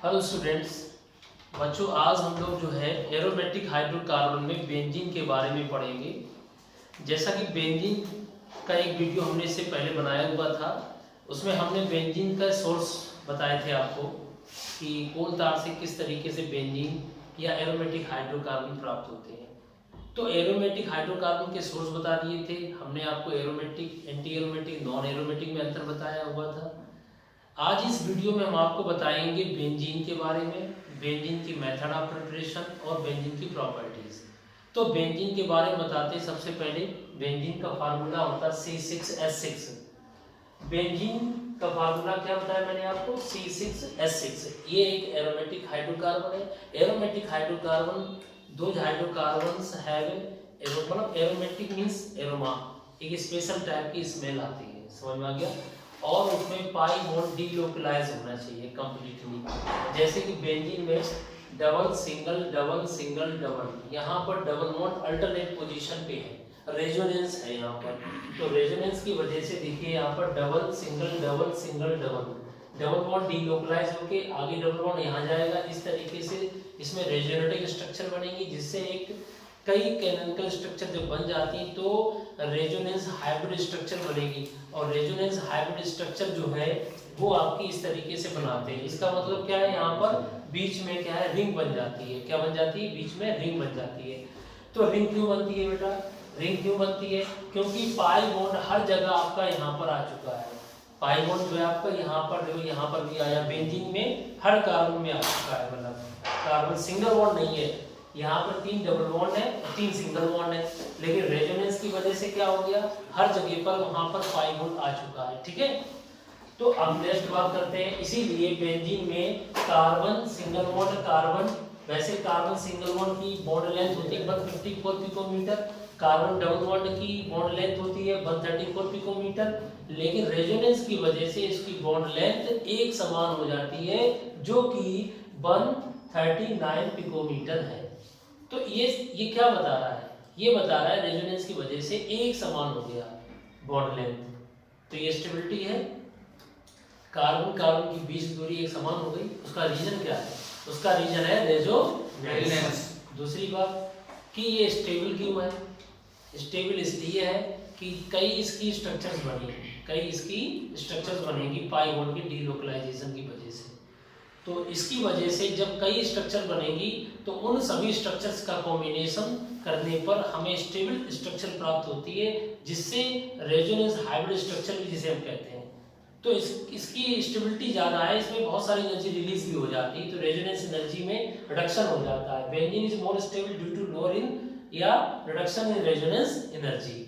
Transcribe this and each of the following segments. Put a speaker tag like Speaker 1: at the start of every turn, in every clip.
Speaker 1: Hello students. बच्चों, आज हम लोग जो है एरोमेटिक हाइड्रोकार्बन में बेंजीन के बारे में पढ़ेंगे। जैसा कि बेंजीन का एक वीडियो हमने इससे पहले बनाया हुआ था, उसमें हमने बेंजीन का सोर्स बताए थे आपको कि कोल तार से किस तरीके से बेंजीन या एरोमेटिक हाइड्रोकार्बन प्राप्त होते हैं। तो एरोमेटिक हाइड्रोकार्बन के सोर्स बता दिए थे हमने आपको। Aromatic, anti aromatic, non aromatic में अंतर बताया हुआ था। आज इस वीडियो में हम आपको बताएंगे बेंजीन के बारे में, बेंजीन की मेथड ऑफ प्रिपरेशन और बेंजीन की प्रॉपर्टीज। तो बेंजीन के बारे में बताते हैं। सबसे पहले बेंजीन का फार्मूला होता है C6H6। बेंजीन का फार्मूला क्या बताया मैंने आपको? C6H6। ये एक एरोमेटिक हाइड्रोकार्बन है। एरोमेटिक हाइड्रोकार्बन, दो हाइड्रोकार्बन्स हैव मतलब एरोमेटिक मींस एरोमा, एक स्पेशल टाइप की स्मेल आती है, समझ में आ गया। और उसमें पाई बॉन्ड डीलोकलाइज होना चाहिए कंप्लीटली। जैसे कि बेंजीन में double single double single double, यहाँ पर डबल बॉन्ड अल्टरनेट पोजीशन पे है, रेजोनेंस है यहाँ पर। तो रेजोनेंस की वजह से देखिए यहाँ पर double single double single double, double bond delocalise होके आगे डबल बॉन्ड यहाँ जाएगा। इस तरीके से इसमें रेजोनेटिक स्ट्रक्चर बनेगी, जिससे एक कई कैनोनिकल स्ट्रक्चर जब बन जाती है तो रेजोनेंस हाइब्रिड स्ट्रक्चर बनेगी। और रेजोनेंस हाइब्रिड स्ट्रक्चर जो है वो आपकी इस तरीके से बनाते हैं। इसका मतलब क्या है, यहाँ पर बीच में क्या है, रिंग बन जाती है। क्या बन जाती है? बीच में रिंग बन जाती है। तो रिंग क्यों बनती है बेटा? रिंग क्यों बनती है? क्योंकि पाई बॉन्ड हर जगह आपका यहाँ पर आ चुका है। पाई बॉन्ड जो है आपका यहाँ पर भी आया। बेंजीन में हर कार्बन में आ चुका है, मतलब कार्बन सिंगल बॉन्ड नहीं है। यहाँ पर 3 डबल बॉन्ड है, 3 सिंगल बॉन्ड है, लेकिन रेजोनेंस की वजह से क्या हो गया, हर जगह पर वहां पर पाई बॉन्ड आ चुका है। ठीक है, तो अब नेक्स्ट बात करते हैं। इसीलिए बेंजीन में कार्बन सिंगल बॉन्ड कार्बन, वैसे कार्बन सिंगल बॉन्ड की बॉन्ड लेंथ होती है 154 पिकोमीटर, कार्बन डबल बॉन्ड की बॉन्ड लेंथ होती है 134 पिकोमीटर, लेकिन रेजोनेंस की वजह से इसकी बॉन्ड लेंथ एक समान हो जाती है, जो कि 139 पिकोमीटर है। तो ये क्या बता रहा है? ये बता रहा है रेजोनेंस की वजह से एक समान हो गया बॉन्ड लेंथ। तो ये स्टेबिलिटी है, कार्बन कार्बन की बीच दूरी एक समान हो गई। उसका रीजन क्या है? उसका रीजन है रेजोनेंस। दूसरी बात कि ये स्टेबल क्यों है? स्टेबल इसलिए है कि कई इसकी स्ट्रक्चर्स बनेंगी पाई बॉन्ड की डीलोकलाइजेशन की वजह से। तो इसकी वजह से जब कई स्ट्रक्चर बनेंगी तो उन सभी स्ट्रक्चर्स का कॉम्बिनेशन करने पर हमें स्टेबल स्ट्रक्चर प्राप्त होती है, जिससे रेजोनेंस हाइब्रिड स्ट्रक्चर भी जिसे हम कहते हैं। तो इसकी स्टेबिलिटी ज़्यादा है, इसमें बहुत सारी एनर्जी रिलीज भी हो जाती है, तो रेजोनेंस एनर्जी में रिडक्शन हो जाता है। Benzene is more stable due to lower in या reduction in resonance energy.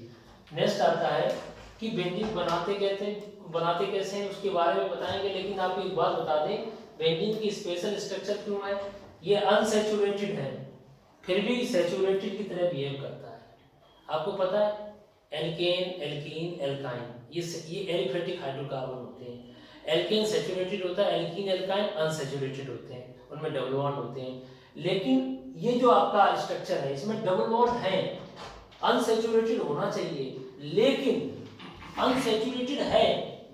Speaker 1: Next आता है कि बेंजीन बनाते कैसे हैं, उसके बारे में बताएंगे। लेकिन आपको एक बात बता दें, बेंजीन की स्पेशल स्ट्रक्चर क्यों है? ये अनसैचुरेटेड है, फिर भी सैचुरेटेड की तरह बिहेव करता है। आपको पता है एल्केन, एल्कीन, एल्काइन, ये एलिफेटिक हाइड्रोकार्बन होते हैं। एल्केन सैचुरेटेड होता है, एल्कीन एल्काइन अनसैचुरेटेड होते हैं, उनमें डबल बॉन्ड होते हैं। लेकिन ये जो आपका स्ट्रक्चर है इसमें डबल बॉन्ड है, अनसैचुरेटेड होना चाहिए, लेकिन अनसैचुरेटेड है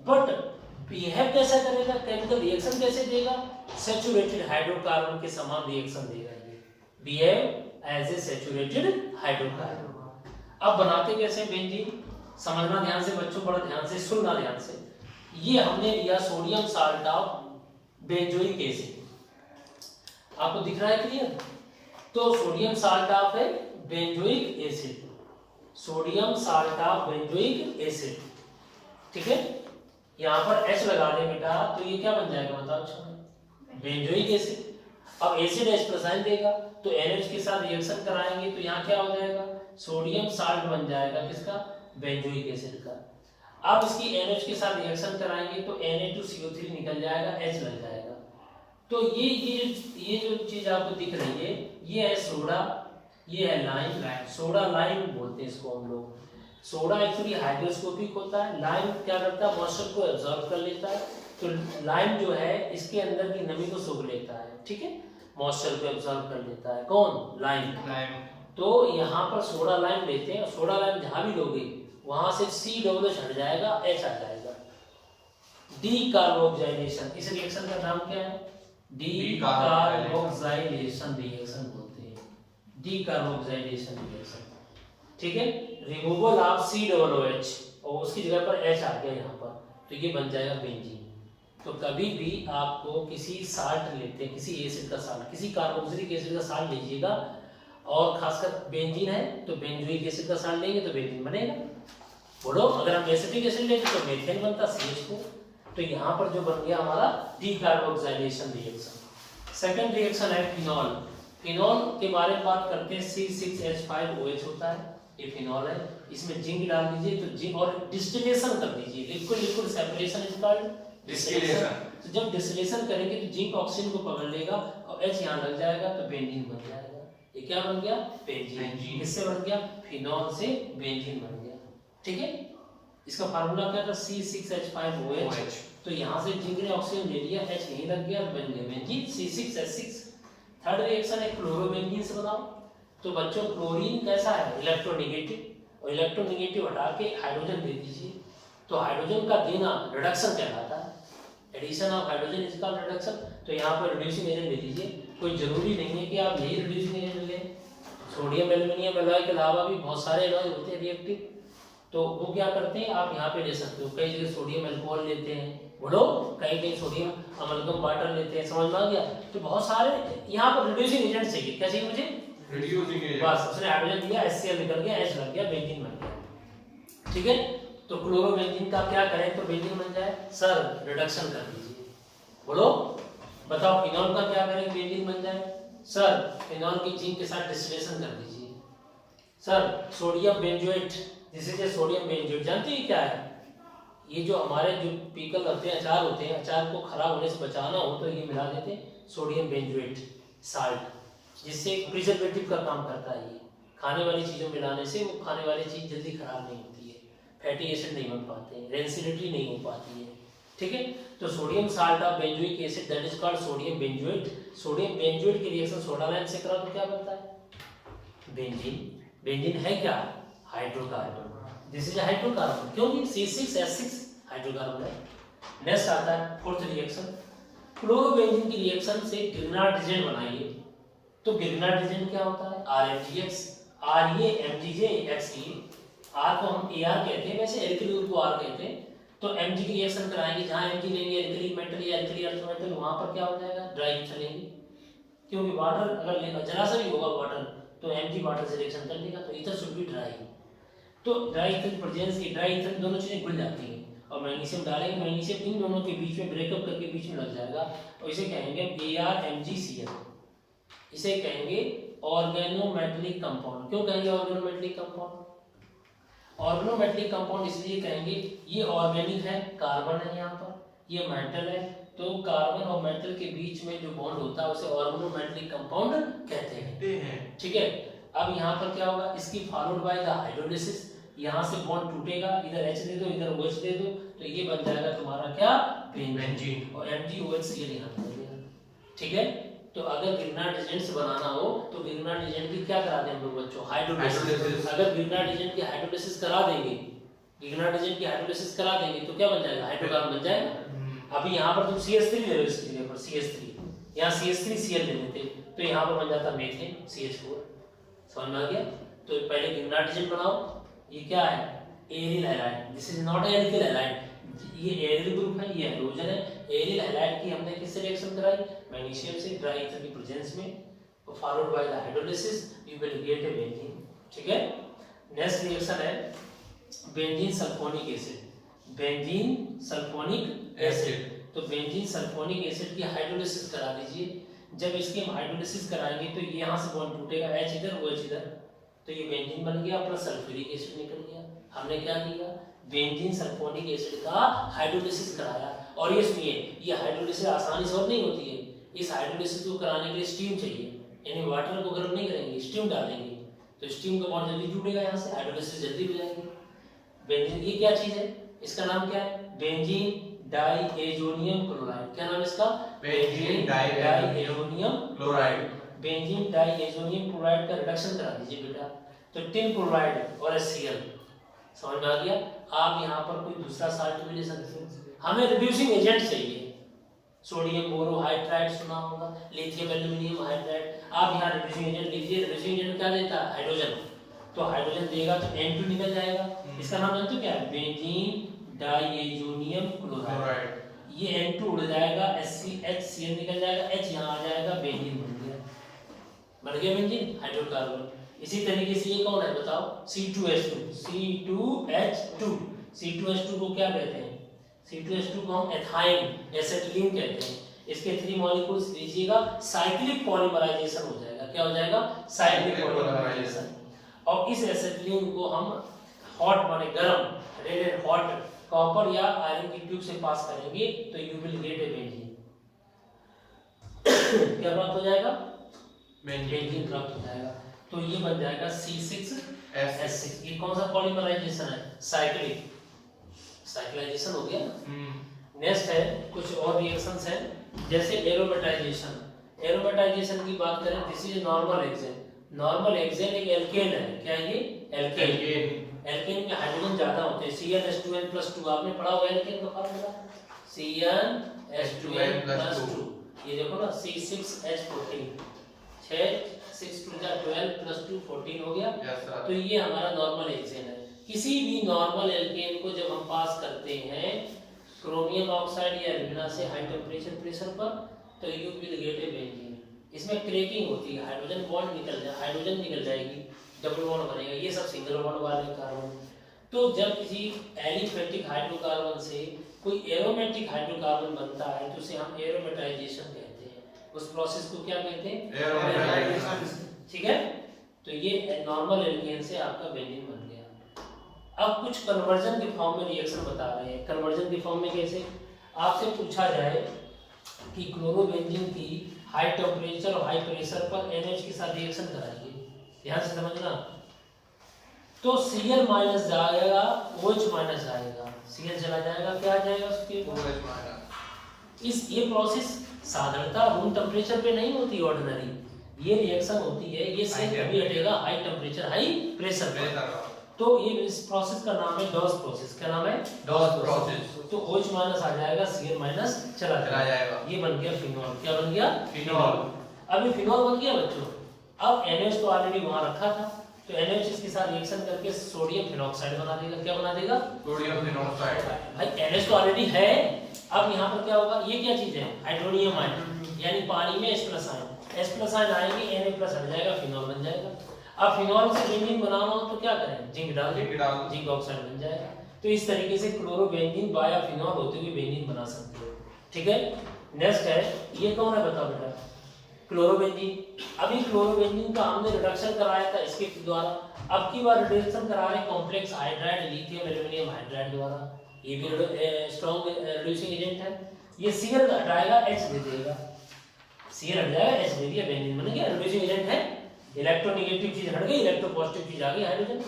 Speaker 1: बट बिहेव कैसा करेगा, केमिकल रिएक्शन कैसे देगा? सैचुरेटेड हाइड्रोकार्बन के समान रिएक्शन देगा। ये behave as a saturated hydrocarbon. अब बनाते कैसे बेंजीन, समझना ध्यान से बच्चों, बड़ा ध्यान से सुनना ध्यान से। ये हमने लिया sodium salt of benzoic acid, आपको दिख रहा है क्लियर? तो सोडियम साल्ट ऑफ है benzoic acid, sodium salt of benzoic acid. ठीक है, यहाँ पर H लगा दे बेटा, तो ये क्या बन जाएगा बताओ? Benzoic acid. अब एसिड H+ आयन देगा तो NH के साथ रिएक्शन कराएंगे तो यहाँ क्या हो जाएगा? सोडियम साल्ट बन जाएगा, किसका? बेंजोइक एसिड का। अब इसकी NH के साथ रिएक्शन कराएंगे तो Na2CO3 निकल जाएगा, H लग जाएगा। तो ये जो चीज आपको दिख रही है, ये है सोडा, ये है लाइम। सोडा लाइम बोलते हैं इसको हम लोग। सोडा एक्चुअली हाइड्रोस्कोपिक होता है, लाइम क्या करता है? मॉइस्चर को एब्जॉर्ब कर लेता है। तो लाइम जो है इसके अंदर की नमी को सोख लेता है, ठीक है, मॉइस्चर को एब्जॉर्ब कर लेता है। कौन? लाइम। तो यहाँ पर सोडा लाइम लेते हैं, सोडा लाइम जहां भी लोगे वहां से C हट जाएगा, H आ जाएगा, डी कार्बोक्सिलेशन। इस रिएक्शन का नाम क्या है? डीकार्बोक्सिलेशन रिएक्शन बोलते हैं, डीकार्बोक्सिलेशन रिएक्शन। ठीक है, रिमूवल ऑफ COOH और उसकी जगह पर H आ गया यहाँ पर, तो ये बन जाएगा बेंजीन। तो कभी भी आपको किसी साल्ट लेते हैं, किसी एसिड का साल्ट, किसी कार्बोक्सिलिक एसिड का साल्ट लीजिएगा और खासकर बेंजीन है तो बेंजोइक एसिड का साल्ट लेंगे तो बेंजीन बनेगा। बोलो, अगर हम एसिटिक एसिड लेंगे तो मीथेन बनता CH4। तो यहाँ पर जो बन गया हमारा डीकार्बोक्सिलेशन रिएक्शन। सेकंड रिएक्शन है फिनॉल। फिनॉल के बारे में बात करते हैं, C6H5OH होता है, ये फिनॉल है। इसमें जिंक डाल दीजिए तो जिंक और डिस्टिलेशन कर दीजिए, liquid liquid separation is called distillation. तो जब डिस्टिलेशन करेंगे तो जिंक ऑक्सीजन को पकड़ लेगा और H यहाँ लग जाएगा तो बेंजीन बन जाएगा। ये क्या बन गया? बेंजीन। किससे बन गया? फिनॉल से बेंजीन बन गया। ठीक है, इसका फार्मूला क्या था? C6H5OH। तो यहाँ से जिंक ने ऑक्सीजन ले लिया, H यहीं लग गया, बन गया बेंजीन C6H6। थर्ड रिएक्शन है क्लोरोबेंजीन से बनाओ। तो बच्चों क्लोरीन कैसा है? इलेक्ट्रोनेगेटिव, और इलेक्ट्रोनेगेटिव हटा के हाइड्रोजन दे दीजिए तो हाइड्रोजन का देना रिडक्शन कहलाता है। Addition of hydrogen is called reduction. तो यहाँ पर रिड्यूसिंग एजेंट ले लीजिए। कोई जरूरी नहीं है कि आप यही रिड्यूसिंग एजेंट लें, सोडियम एल्युमिनियम एलॉय के अलावा भी बहुत सारे एलॉय होते हैं रिएक्टिव, तो वो क्या करते हैं आप यहाँ पे ले सकते हो। कई जगह सोडियम अल्कोहल लेते हैं, बोलो, कहीं कहीं सोडियम अमलगम वाटर लेते हैं, समझ में आ गया? तो बहुत सारे यहाँ पर रिड्यूसिंग एजेंट चाहिए। क्या चाहिए मुझे? Reducing agent. बस उसने हाइड्रोजन दिया, HCl निकल गया, H लग गया, बेंजीन बन गया। ठीक है, तो क्लोरोबेंजीन का क्या करें तो बेंजीन बन जाए? सर रिडक्शन कर दीजिए। बोलो, बताओ फिनॉल का क्या करें बेंजीन बन जाए? सर फिनॉल की जिंक के साथ डिस्टिलेशन कर दीजिए। Sir sodium benzoate, this is a sodium benzoate. जानते हैं क्या है? ये जो हमारे जो पीकल होते हैं, अचार होते हैं, अचार को खराब होने से बचाना हो तो ये मिला देते हैं सोडियम बेंजोएट साल्ट, जिससे प्रिजर्वेटिव का काम करता है। ये खाने वाली चीज़ों में मिलाने से वो खाने वाली चीज़ जल्दी खराब नहीं होती है, फैटी एसिड नहीं बन पाते हैं, रेंसिडिटी नहीं हो पाती है। ठीक है, तो sodium salt of benzoic acid that is called sodium benzoate. Sodium benzoate की रिएक्शन सोडा लाइम से करा तो क्या बनता है? बेंजीन। बेंजीन है क्या? हाइड्रोकार्बन। दिस इज हाइड्रोकार्बन, क्योंकि C6H6 हाइड्रोकार्बन है। नेक्स्ट आता है फोर्थ रिएक्शन, क्लोरोबेंजीन की रिएक्शन से ग्रिग्नार्ड एजेंट बनाइए। तो ग्रिग्नार्ड एजेंट क्या होता है? RMgX, RA MgJ XE। R को हम AR कहते हैं, वैसे एल्किल को R कहते हैं। तो Mg की रिएक्शन कराएंगे, जहां Mg लेंगे एल्कली मेटल या एल्कली अर्थ मेटल, वहां पर क्या हो जाएगा? ड्राई ईथर लेंगे, क्योंकि वाटर अगर लेगा जरा सा भी होगा वाटर तो Mg वाटर से रिएक्शन कर लेगा, तो ईथर शुड बी ड्राई। तो ड्राई ईथर प्रेजेंस की ड्राई ईथर दोनों चीजें घुल जाती हैं और मैग्नीशियम डालेंगे, मैग्नीशियम इन दोनों के बीच में ब्रेकअप करके बीच में लग जाएगा और इसे कहेंगे ArMgCl। इसे कहेंगे ऑर्गेनोमेटेलिक कंपाउंड। क्यों कहेंगे ऑर्गेनोमेटेलिक कंपाउंड? ऑर्गेनोमेटेलिक कंपाउंड इसलिए कहेंगे ये ऑर्गेनिक है, कार्बन है यहाँ पर, ये मेटल है, तो कार्बन और मेटल के बीच में जो बॉन्ड होता है उसे ऑर्गेनोमेटेलिक कंपाउंड कहते हैं। ठीक है, अब यहाँ पर क्या होगा? इसकी फॉलोड बाय द हाइड्रोलिसिस, यहाँ से बॉन्ड टूटेगा, इधर H दे दो इधर OH दे दो, तो ये बन जाएगा तुम्हारा क्या? बेंजीन, और MgOH यहाँ पर देगा। ठीक है, तो अगर ग्रिग्नार्ड एजेंट से बनाना हो तो ग्रिग्नार्ड एजेंट की क्या करा दें हम लोग बच्चों? हाइड्रोलिसिस। अगर ग्रिग्नार्ड एजेंट की हाइड्रोलिसिस करा देंगे, ग्रिग्नार्ड एजेंट की हाइड्रोलिसिस करा देंगे तो क्या बन जाएगा? हाइड्रोकार्बन बन जाएगा। अभी यहाँ पर तुम CH3 ले लो, इसकी जगह पर CH3, यहाँ CH3Cl ले लेते तो यहाँ पर बन जाता मीथेन CH4। समझ में आ गया? तो पहले ग्रिग्नार्ड एजेंट बनाओ। ये क्या है? Aryl halide. This is not alkyl halide, ये एरिल ग्रुप है, ये हाइड्रोजन है। एरिल हैलाइड की हमने किससे रिएक्शन कराई? मैग्नीशियम से, ड्राई ईथर की प्रेजेंस में, followed by the hydrolysis you will get a benzene. ठीक है, नेक्स्ट रिएक्शन है benzene sulphonic acid. Benzene sulphonic acid, तो बेंजीन सल्फोनिक एसिड की हाइड्रोलिसिस करा दीजिए। जब इसकी हम हाइड्रोलिसिस कराएंगे तो ये यहाँ से बॉन्ड टूटेगा, H इधर OH इधर, तो ये बेंजीन बन गया प्लस सल्फ्यूरिक एसिड निकल गया। हमने क्या किया? बेंजीन सल्फोनिक एसिड का हाइड्रोलिसिस कराया। और ये सुनिए, ये हाइड्रोलिसिस आसानी से और नहीं होती है, इस हाइड्रोलिसिस को कराने के लिए स्टीम चाहिए, यानी वाटर को गर्म नहीं करेंगे, स्टीम डालेंगे, तो स्टीम का बॉन्ड जल्दी टूटेगा, यहाँ से हाइड्रोलिसिस जल्दी हो जाएगी। बेंजीन ये क्या चीज है? इसका नाम क्या है? Benzene diazonium chloride. क्या नाम इसका? Benzene diazonium chloride. Benzene diazonium chloride का रिडक्शन करा दीजिए बेटा, तो टिन क्लोराइड और HCl। समझ में आ गया? आप यहाँ पर कोई दूसरा साल्ट भी ले सकते हो, हमें रिड्यूसिंग एजेंट चाहिए। सोडियम बोरोहाइड्राइड सुना होगा, लिथियम एल्यूमिनियम हाइड्राइड। आप यहाँ रिड्यूसिंग एजेंट लीजिए, रिड्यूसिंग एजेंट क्या देता है? हाइड्रोजन। तो हाइड्रोजन देगा तो N2 निकल जाएगा। इसका नाम जानते हो क्या है? Benzene diazonium chloride. ये N2 उड़ जाएगा, HCl निकल जाएगा, H यहाँ आ जाएगा, बेंजीन बन गया बेंजीन हाइड्रोकार्बन। इसी तरीके से ये कौन है बताओ? C2H2 को क्या कहते हैं? C2H2 को हम एथाइन एसिटिलीन कहते हैं। इसके 3 मॉलिक्यूल्स लीजिएगा, साइक्लिक पॉलीमराइजेशन हो जाएगा। क्या हो जाएगा? Cyclic polymerisation. और इस एसिटिलीन को हम हॉट माने गरम, रेड एंड हॉट कॉपर या आयरन की ट्यूब से पास करेंगे तो you will get a benzene. क्या प्राप्त हो जाएगा? बेंजीन प्राप्त हो जाएगा। तो ये बन जाएगा C6H6। ये कौन सा पॉलीमराइजेशन है? साइक्लिक, साइक्लाइजेशन हो गया। नेक्स्ट है कुछ और रिएक्शंस हैं, जैसे एरोमेटाइजेशन। एरोमेटाइजेशन की बात करें, this is normal hexane. Normal hexane एक एल्केन है। क्या है ये? एल्केन। एल्केन में हाइड्रोजन ज्यादा होते हैं। CnH2n+2 आपने पढ़ा होगा एल्केन का फार्मूला, CnH2n+2। ये देखो ना, C6H14, 6 2 12 + 2 14 हो गया। तो ये हमारा नॉर्मल हेक्सेन है। किसी भी नॉर्मल एल्केन को जब हम पास करते हैं क्रोमियम ऑक्साइड या रिबना से हाई टेम्परेचर प्रेशर पर, तो you will get a benzene. इसमें क्रैकिंग होती है, हाइड्रोजन बॉन्ड निकल जाए, हाइड्रोजन निकल जाएगी, डबल बॉन्ड बनेगा। ये सब सिंगल बॉन्ड वाले कार्बन। तो जब किसी एलिफेटिक हाइड्रोकार्बन से कोई एरोमेटिक हाइड्रोकार्बन बनता है तो उसे हम एरोमेटाइजेशन कहते हैं। उस प्रोसेस को क्या कहते हैं? एरोमेटाइजेशन। ठीक है, तो ये नॉर्मल एल्केन से आपका बेंजीन बन गया। अब कुछ कन्वर्जन के फॉर्म में रिएक्शन बता रहे हैं। कन्वर्जन के फॉर्म में कैसे? आपसे पूछा जाए कि क्लोरोबेंजीन की हाई टेम्परेचर और हाई प्रेशर पर NH के साथ रिएक्शन कराइए, ध्यान से समझना। तो Cl माइनस जाएगा, OH माइनस आएगा, Cl चला जाएगा, क्या आ जाएगा उसके? OH minus. ये प्रोसेस साधारणतः रूम टेम्परेचर पे नहीं होती, ऑर्डिनरी ये रिएक्शन होती है। ये से कभी हटेगा हाई टेम्परेचर हाई प्रेशर पे। तो ये इस प्रोसेस का नाम है डॉस प्रोसेस। क्या नाम है? Dow's process. तो OH माइनस आ जाएगा, Cl माइनस चला जाएगा। ये बन गया फिनॉल। क्या बन गया? फिनॉल। अब ये फिनॉल बन गया बच्चों। अब NH तो ऑलरेडी वहां रखा था, तो NH इसके साथ रिएक्शन करके सोडियम फिनॉक्साइड बना देगा। क्या बना देगा? Sodium phenoxide. भाई NH तो ऑलरेडी है। अब यहाँ पर क्या होगा? ये क्या चीज है? हाइड्रोनियम आयन, यानी पानी में H+ आयन। H+ आयन आएंगे, Na+ हट जाएगा, फिनॉल बन जाएगा। अब फिनॉल से बेंजीन बनाना हो तो क्या करें? जिंक डाल दें, जिंक ऑक्साइड बन जाएगा। तो इस तरीके से क्लोरोबेंजीन बाया फिनॉल होते हुए बेंजीन बना सकते हो। ठीक है, नेक्स्ट है, ये कौन है बताओ बेटा? क्लोरोबेंजीन। अभी क्लोरोबेंजीन का हमने रिडक्शन कराया था इसके द्वारा। अब की बार रिडक्शन करा रहे complex hydride lithium aluminium hydride द्वारा। ये भी स्ट्रॉन्ग रिड्यूसिंग एजेंट है। ये Cl हटाएगा, H दे देगा, Cl हट जाएगा, H दे दिया, बेंजीन बन गया। रिड्यूसिंग एजेंट है। इलेक्ट्रोनेगेटिव चीज हट गई, इलेक्ट्रोपॉजिटिव चीज आ गई, हाइड्रोजन।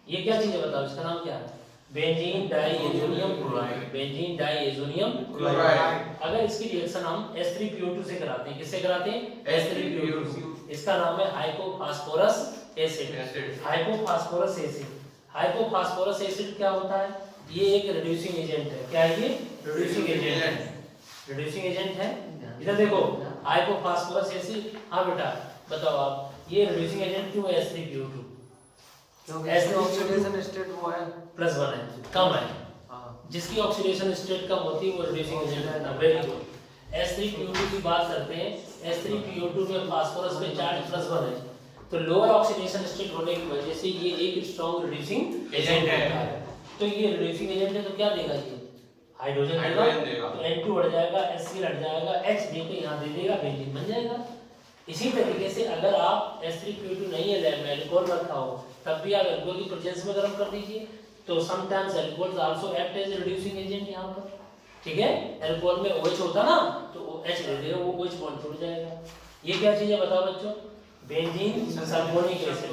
Speaker 1: ये क्या चीज है बताओ, इसका नाम क्या है? Benzene diazonium chloride. Benzene diazonium chloride. अगर इसकी रिएक्शन हम H3PO2 से कराते हैं, किससे कराते हैं? H3PO2। इसका नाम है hypophosphorous acid. Hypophosphorous acid. Hypophosphorous acid क्या होता है? ये एक रिड्यूसिंग एजेंट है। क्या है ये? Reducing agent. रिड्यूसिंग एजेंट है। इधर देखो, हाइपोफॉस्फोरस एसिड। हाँ बेटा बताओ आप, ये रिड्यूसिंग एजेंट क्यों है H3PO2? क्योंकि ऑक्सीडेशन स्टेट वो है +1 है, कम है। जिसकी ऑक्सीडेशन स्टेट कम होती है वो रिड्यूसिंग एजेंट है। Very good. H3PO2 की बात करते हैं। H3PO2 में फास्फोरस पे चार्ज +1 है, तो लोअर ऑक्सीडेशन स्टेट होने की वजह से ये एक स्ट्रॉन्ग रिड्यूसिंग एजेंट है। तो ये रिड्यूसिंग एजेंट है, तो क्या देगा ये? हाइड्रोजन देगा। तो N2 हट जाएगा, Cl हट जाएगा, H देके यहाँ दे देगा, बेंजीन बन जाएगा। इसी तरीके से अगर आप H3PO2 नहीं है लैब में, अल्कोहल रखा हो, तब भी आप अल्कोहल की प्रेजेंस में गर्म कर दीजिए। तो sometimes alcohols also act as reducing agent यहाँ पर। ठीक है, अल्कोहल में OH होता ना, तो H दे देगा, वो OH बॉन्ड टूट जाएगा। ये क्या चीज है बताओ बच्चों? Benzene sulphonic acid.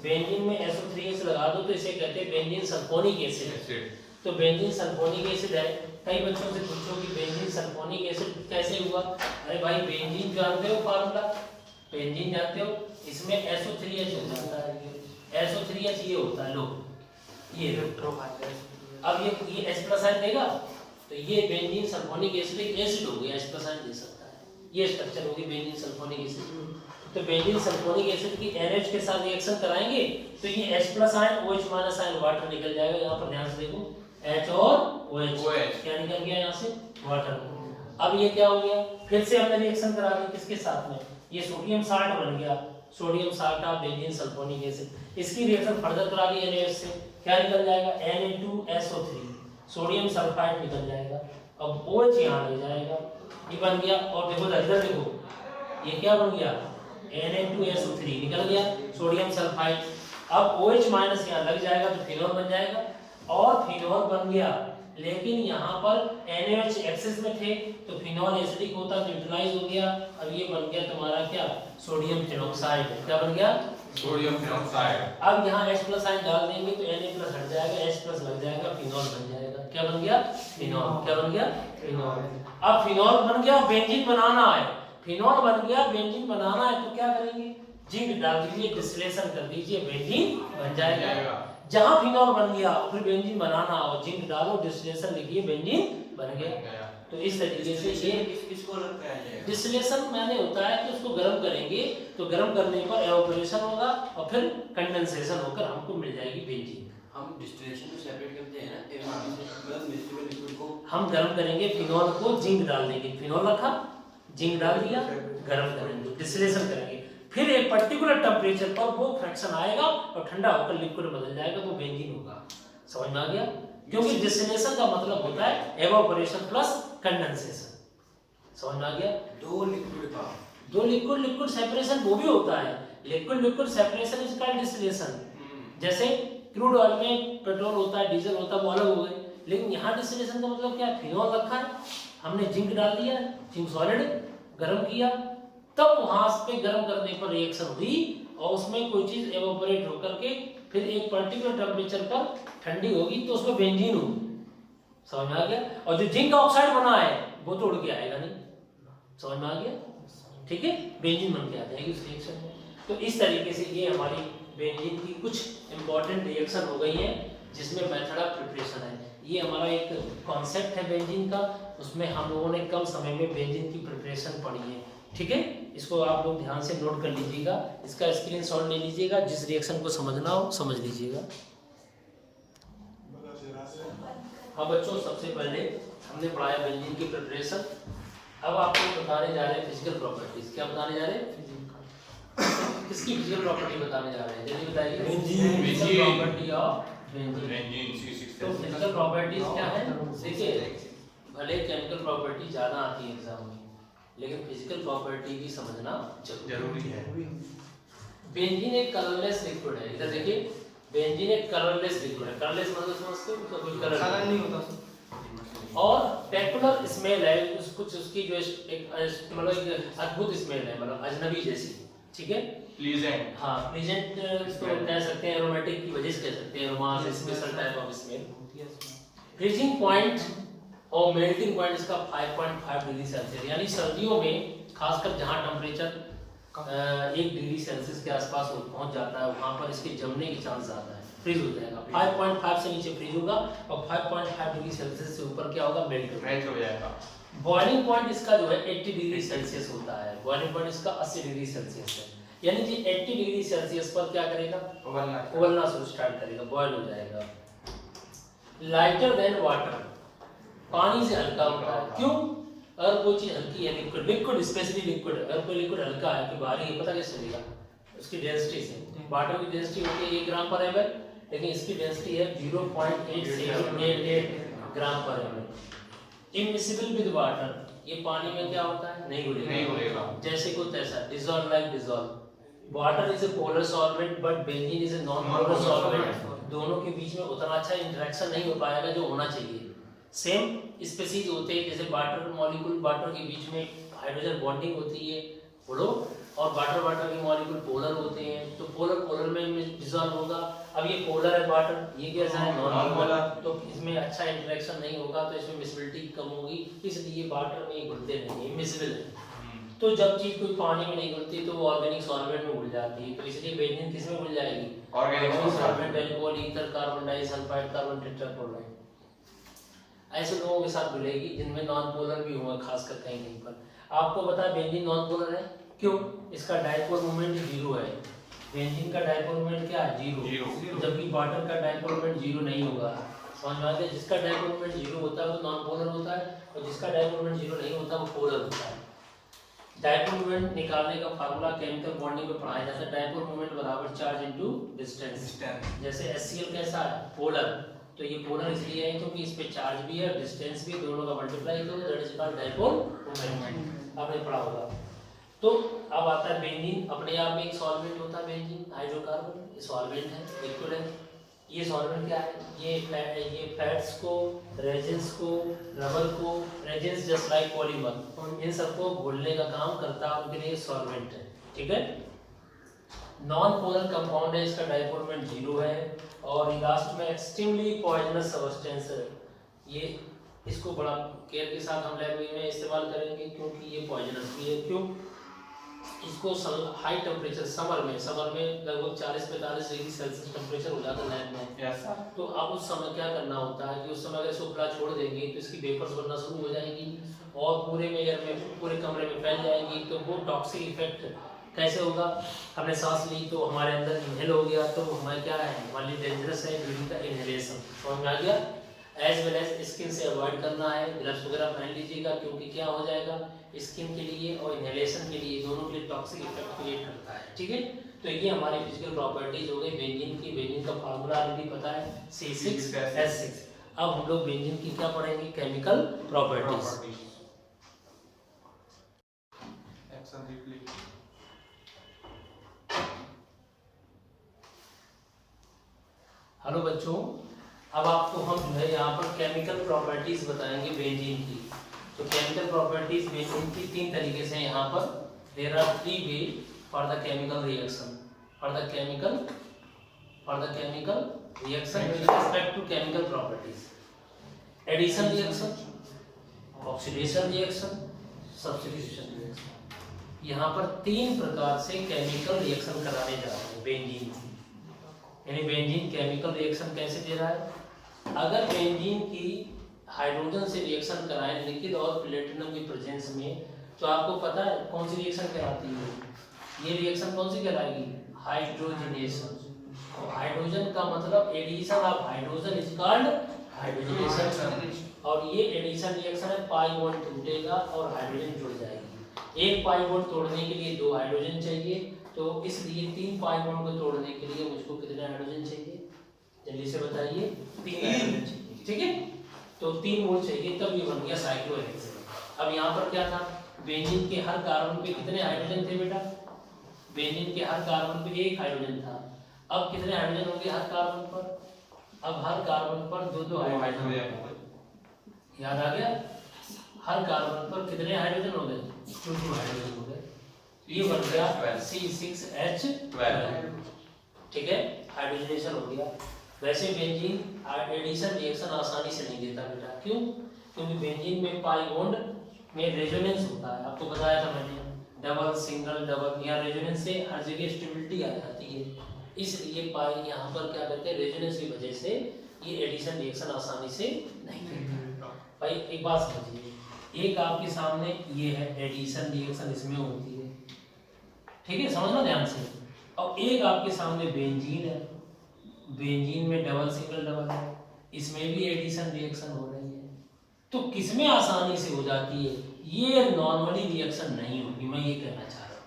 Speaker 1: बेंजीन में SO3H लगा दो तो इसे कहते हैं बेंजीन सल्फोनिक एसिड। तो बेंजीन सल्फोनिक एसिड है। कई बच्चों से पूछो कि बेंजीन सल्फोनिक एसिड कैसे हुआ? अरे भाई बेंजीन जानते हो फार्मूला? बेंजीन जानते हो? इसमें SO3H होता है। SO3H ये होता है, लो ये। अब ये H+ आयन देगा, तो ये बेंजीन सल्फोनिक एसिड एक एसिड हो गया, H+ आयन दे सकता है। ये स्ट्रक्चर होगी बेंजीन सल्फोनिक एसिड। तो बेंजीन सल्फोनिक एसिड की NH के साथ रिएक्शन कराएंगे तो ये H+ ion OH- ion water निकल जाएगा। यहाँ पर ध्यान से देखो H और OH क्या निकल गया यहाँ से, वाटर। अब ये क्या हो गया, फिर से हमने रिएक्शन करा दी किसके साथ में, ये सोडियम साल्ट बन गया, sodium salt of benzene sulphonic acid. इसकी रिएक्शन फर्दर करा दी NaOH से, क्या निकल जाएगा Na2SO3, सोडियम सल्फाइड निकल जाएगा। अब OH यहाँ लग जाएगा, ये बन गया। और देखो इधर देखो ये क्या बन गया, Na2SO3 निकल गया, सोडियम सल्फाइड। अब OH- यहाँ लग जाएगा तो फिनॉल बन जाएगा, और फिनॉल बन गया। लेकिन यहाँ पर NaOH एक्सेस में थे तो फिनॉल एसिडिक होता न्यूट्रलाइज हो गया। अब ये बन गया तुम्हारा क्या, सोडियम फिनोक्साइड। क्या बन गया,
Speaker 2: सोडियम फिनोक्साइड।
Speaker 1: अब यहाँ H+ आयन डाल देंगे तो Na+ हट जाएगा, H+ लग जाएगा, फिनॉल बन जाएगा। क्या बन गया, फिनॉल। क्या बन गया, फिनॉल। अब फिनॉल बन गया, बेंजीन बनाना है, फिनॉल बन गया, बेंजीन बनाना है तो क्या करेंगे, जिंक डाल दीजिए, डिस्टिलेशन कर दीजिए, बेंजीन बन जाएगा। जहां फिनॉल बन गया फिर बेंजीन बनाना हो, जिंक डालो, डिस्टिलेशन लिखिए, बेंजीन बन गया। तो इस तरीके से ये
Speaker 2: किसको रखा जाएगा,
Speaker 1: डिस्टिलेशन मैंने होता है कि उसको गर्म करेंगे तो गर्म करने पर एवापोरेशन होगा और फिर कंडेंसेशन होकर हमको मिल जाएगी बेंजीन।
Speaker 2: हम डिस्टिलेशन को सेपरेट करते हैं ना, मतलब मिक्सचर लिक्विड को
Speaker 1: हम गर्म करेंगे, फिनॉल को जिंक डाल देंगे, फिनॉल रखा, जिंक डाल दिया, गर्म करेंगे, डिस्टिलेशन करेंगे, फिर एक पर्टिकुलर टेंपरेचर पर वो फ्रैक्शन आएगा और ठंडा होकर लिक्विड बदल जाएगा, वो बेंजीन होगा। समझ में आ गया, क्योंकि डिस्टिलेशन का मतलब होता है एवापोरेशन प्लस कंडेंसेशन। समझ में आ गया,
Speaker 2: दो लिक्विड का
Speaker 1: दो लिक्विड सेपरेशन वो भी होता है, liquid separation is called distillation. जैसे क्रूड ऑयल में पेट्रोल होता है, डीजल होता है, वो अलग हो गए, लेकिन यहाँ डिस्टिलेशन का मतलब क्या है, फिनॉल रखा है, हमने जिंक डाल दिया, जिंक सॉलिड गर्म किया, तब वहां पे गर्म करने पर रिएक्शन हुई और उसमें कोई चीज एवापोरेट होकर के फिर एक पर्टिकुलर टेंपरेचर पर ठंडी होगी तो उसमें बेंजीन होगी। समझ में आ गया, और जो जिंक ऑक्साइड बना है वो तो उड़ के आएगा नहीं। समझ में आ गया, ठीक है, बेंजीन बन के आ जाएगी उस रिएक्शन में। तो इस तरीके से ये हमारी बेंजीन की कुछ इंपॉर्टेंट रिएक्शन हो गई है जिसमें मेथड ऑफ प्रिपरेशन है। ये हमारा एक कॉन्सेप्ट है बेंजीन का, उसमें हम लोगों ने कम समय में बेंजीन की प्रिपरेशन पढ़ी है। ठीक है, इसको आप लोग ध्यान से नोट कर लीजिएगा, इसका स्क्रीनशॉट ले लीजिएगा, जिस रिएक्शन को समझना हो समझ लीजिएगा। हाँ बच्चों, सबसे पहले हमने पढ़ाया बेंजीन की प्रिपरेशन। अब आपको बताने जा रहे हैं फिजिकल प्रॉपर्टीज। क्या बताने जा रहे हैं, किसकी फिजिकल प्रॉपर्टी बताने जा रहे हैं, जल्दी बताइए। Physical property of benzene. तो फिजिकल प्रॉपर्टीज क्या है, देखिए भले केमिकल प्रॉपर्टी ज्यादा आती है एग्जाम में, लेकिन फिजिकल प्रॉपर्टी भी समझना जरूरी है। बेंजीन एक कलरलेस लिक्विड है, इधर देखिए, बेंजीन एक कलरलेस लिक्विड है। कलरलेस मतलब समझते हो, उसका कोई कलर नहीं होता और पेकुलर स्मेल है, कुछ उसकी जो एक मतलब एक अद्भुत स्मेल है, मतलब अजनबी जैसी। ठीक है, प्लीजेंट, हाँ प्लीजेंट तो कह सकते हैं, एरोमेटिक की वजह से कह सकते हैं, romance, special type of smell. Freezing point और मेल्टिंग पॉइंट इसका 5.5 डिग्री सेल्सियस, यानी सर्दियों में खासकर जहां टेम्परेचर 1 डिग्री सेल्सियस के आसपास पहुंच जाता है वहां पर इसके जमने की चांस ज्यादा है, फ्रीज हो जाएगा। 5.5 से नीचे फ्रीज होगा और 5.5 डिग्री सेल्सियस से ऊपर क्या होगा, मेल्ट हो जाएगा। बॉइलिंग पॉइंट इसका जो है 80 डिग्री सेल्सियस होता है, बॉइलिंग पॉइंट इसका 80 डिग्री सेल्सियस है, यानी कि 80 डिग्री सेल्सियस पर क्या करेगा, उबलना शुरू स्टार्ट करेगा, बॉयल हो जाएगा। लाइटर देन वाटर, पानी से हल्का होता है। क्यों, अगर कोई चीज हल्की है, लिक्विड स्पेशली लिक्विड, अगर कोई लिक्विड हल्का है कि भारी है, पता कैसे चलेगा, उसकी डेंसिटी से। वाटर की डेंसिटी होती है 1 ग्राम पर ml, लेकिन इसकी डेंसिटी है 0.8788 ग्राम पर ml। इमिसिबल विद वाटर, ये पानी में क्या होता है, नहीं घुलेगा, जैसे को तैसा, dissolve like dissolve. Water is a polar solvent but benzene is a non polar solvent, दोनों के बीच में उतना अच्छा इंटरेक्शन नहीं हो पाएगा जो होना चाहिए। सेम स्पीसीज होते हैं, जैसे वाटर मॉलिक्यूल, वाटर के बीच में हाइड्रोजन बॉन्डिंग होती है, बोलो, और वाटर के मॉलिक्यूल पोलर होते हैं, तो पोलर में डिसॉल्व होगा। अब ये पोलर है वाटर, ये कैसा है, नॉन पोलर, तो इसमें अच्छा इंटरेक्शन नहीं होगा, तो इसमें मिसिबिलिटी कम होगी, इसलिए वाटर में घुलते नहीं है, मिसिबल है। तो जब चीज कोई पानी में नहीं घुलती तो वो ऑर्गेनिक सॉल्वेंट में घुल जाती है, तो इसलिए बेंजीन किस में घुल जाएगी, organic solvent, alcohol, ether, carbon disulphide, carbon tetrachloride. ऐसे लोगों के साथ मिलेगी जिनमें नॉन पोलर भी होगा, खासकर कहीं कहीं पर। आपको पता है बेंजीन नॉन पोलर है, क्यों? इसका डायपोल मोमेंट 0 है। बेंजीन का डायपोल मोमेंट क्या है? 0, जबकि वाटर का डायपोल मोमेंट 0 नहीं होगा। समझ में आ गया? जिसका डायपोल मोमेंट 0 होता है वो नॉन पोलर होता है, और जिसका डायपोल मोमेंट 0 नहीं होता वो पोलर होता है। डायपोल मोमेंट निकालने का फार्मूला केमिकल बॉन्डिंग में पढ़ाया जाता है। डायपोल मोमेंट बराबर चार्ज इनटू डिस्टेंस। जैसे HCl कैसा है? पोलर। तो ये पोलर इसलिए है क्योंकि इस पे चार्ज भी है, डिस्टेंस भी, दोनों का मल्टीप्लाई करो, that is called dipole moment. आपने पढ़ा होगा। तो अब आता है बेंजीन। अपने आप में एक सॉल्वेंट होता है बेंजीन, हाइड्रोकार्बन। ये सॉल्वेंट है, लिक्विड है। ये सॉल्वेंट क्या है? ये फैट्स को, रेजेंस को, रबर को, रेजेंस जस्ट लाइक पॉलीमर, इन सबको घोलने का काम करता है, उनके लिए सॉल्वेंट है। ठीक है। नॉन पोलर कंपाउंड है, इसका डायपोल मोमेंट 0 है, और लास्ट में एक्सट्रीमली पॉइजनस सब्सटेंस है। ये इसको बड़ा केयर के साथ हम लैब में इस्तेमाल करेंगे क्योंकि ये पॉइजनस भी है। क्यों? इसको हाई टेम्परेचर समर में लगभग 40-45 डिग्री सेल्सियस टेम्परेचर हो जाता है लैब में। तो अब उस समय क्या करना होता है कि उस समय अगर इसको खुला छोड़ देंगे तो इसकी वेपर्स बनना शुरू हो जाएंगी और पूरे एयर में, पूरे कमरे में फैल जाएंगी। तो वो टॉक्सिक इफेक्ट कैसे होगा? हमने सांस ली तो हमारे अंदर इनहेल हो गया, तो हमारे क्या है? हमारे लिए डेंजरस है ड्यूरिंग द इनहेलेशन। समझ में आ गया? एज वेल एज स्किन से अवॉइड करना है, ग्लव्स वगैरह पहन लीजिएगा, क्योंकि क्या हो जाएगा स्किन के लिए और इनहेलेशन के लिए, दोनों के लिए टॉक्सिक इफेक्ट क्रिएट करता है। ठीक है। तो ये हमारी फिजिकल प्रॉपर्टीज हो गई बेंजीन की। बेंजीन का फार्मूला ऑलरेडी पता है, C6H6। अब हम लोग बेंजीन की क्या पढ़ेंगे? Chemical properties. हेलो बच्चों, अब आपको हम जो है यहाँ पर केमिकल प्रॉपर्टीज बताएंगे बेंजीन की। तो केमिकल प्रॉपर्टीज बेंजीन की 3 तरीके से यहाँ पर। There are 3 way for the chemical reaction, for the chemical reaction with respect to chemical properties. Addition reaction, oxidation reaction, substitution reaction. यहाँ पर 3 प्रकार से केमिकल रिएक्शन कराने जा रहे हैं बेंजीन की। यानी बेंजीन केमिकल रिएक्शन कैसे दे रहा है? अगर बेंजीन की हाइड्रोजन से रिएक्शन कराएं लिक्विड और प्लेटिनम की प्रेजेंस में, तो आपको पता है कौन सी रिएक्शन कहलाती है? ये रिएक्शन कौन सी कहलाएगी? हाइड्रोजनेशन। तो हाइड्रोजन का मतलब addition of hydrogen is called hydrogenation. और ये एडिशन रिएक्शन है, पाई बॉन्ड टूटेगा और हाइड्रोजन जुड़ जाएगी। एक पाई बॉन्ड तोड़ने के लिए 2 हाइड्रोजन चाहिए, तो इसलिए 3 पाई बॉन्ड को तोड़ने के लिए मुझको कितने हाइड्रोजन चाहिए? जल्दी से बताइए। 3 हाइड्रोजन चाहिए। ठीक है। तो 3 मोल चाहिए, तब ये बन गया साइक्लोहेक्सेन। अब यहाँ पर क्या था? बेंजीन के हर कार्बन पे कितने हाइड्रोजन थे बेटा? बेंजीन के हर कार्बन पे 1 हाइड्रोजन था। अब कितने हाइड्रोजन होंगे हर कार्बन पर? अब हर कार्बन पर 2-2 हाइड्रोजन। याद आ गया? हर कार्बन पर कितने हाइड्रोजन हो गए? 2-2 हाइड्रोजन हो गए। ये बन गया C6H12। ठीक है, हाइड्रोजनेशन हो गया। वैसे बेंजीन एडिशन रिएक्शन आसानी से नहीं देता बेटा। क्यों? क्योंकि बेंजीन में पाई बॉन्ड में रेजोनेंस होता है। आपको बताया था मैंने, डबल, सिंगल, डबल, या रेजोनेंस से हर जगह स्टेबिलिटी आ जाती है। इसलिए पाई यहाँ पर क्या करते हैं? रेजोनेंस की वजह से ये एडिशन रिएक्शन आसानी से नहीं करता। भाई एक बात समझिए, एक आपके सामने ये है एडिशन रिएक्शन, इसमें होती है। ठीक है, समझना ध्यान से। और एक आपके सामने बेंजीन है, बेंजीन में डबल, सिंगल, डबल है, इसमें भी एडिशन रिएक्शन हो रही है। तो किसमें आसानी से हो जाती है? ये नॉर्मली रिएक्शन नहीं होगी, मैं ये कहना चाह रहा हूँ।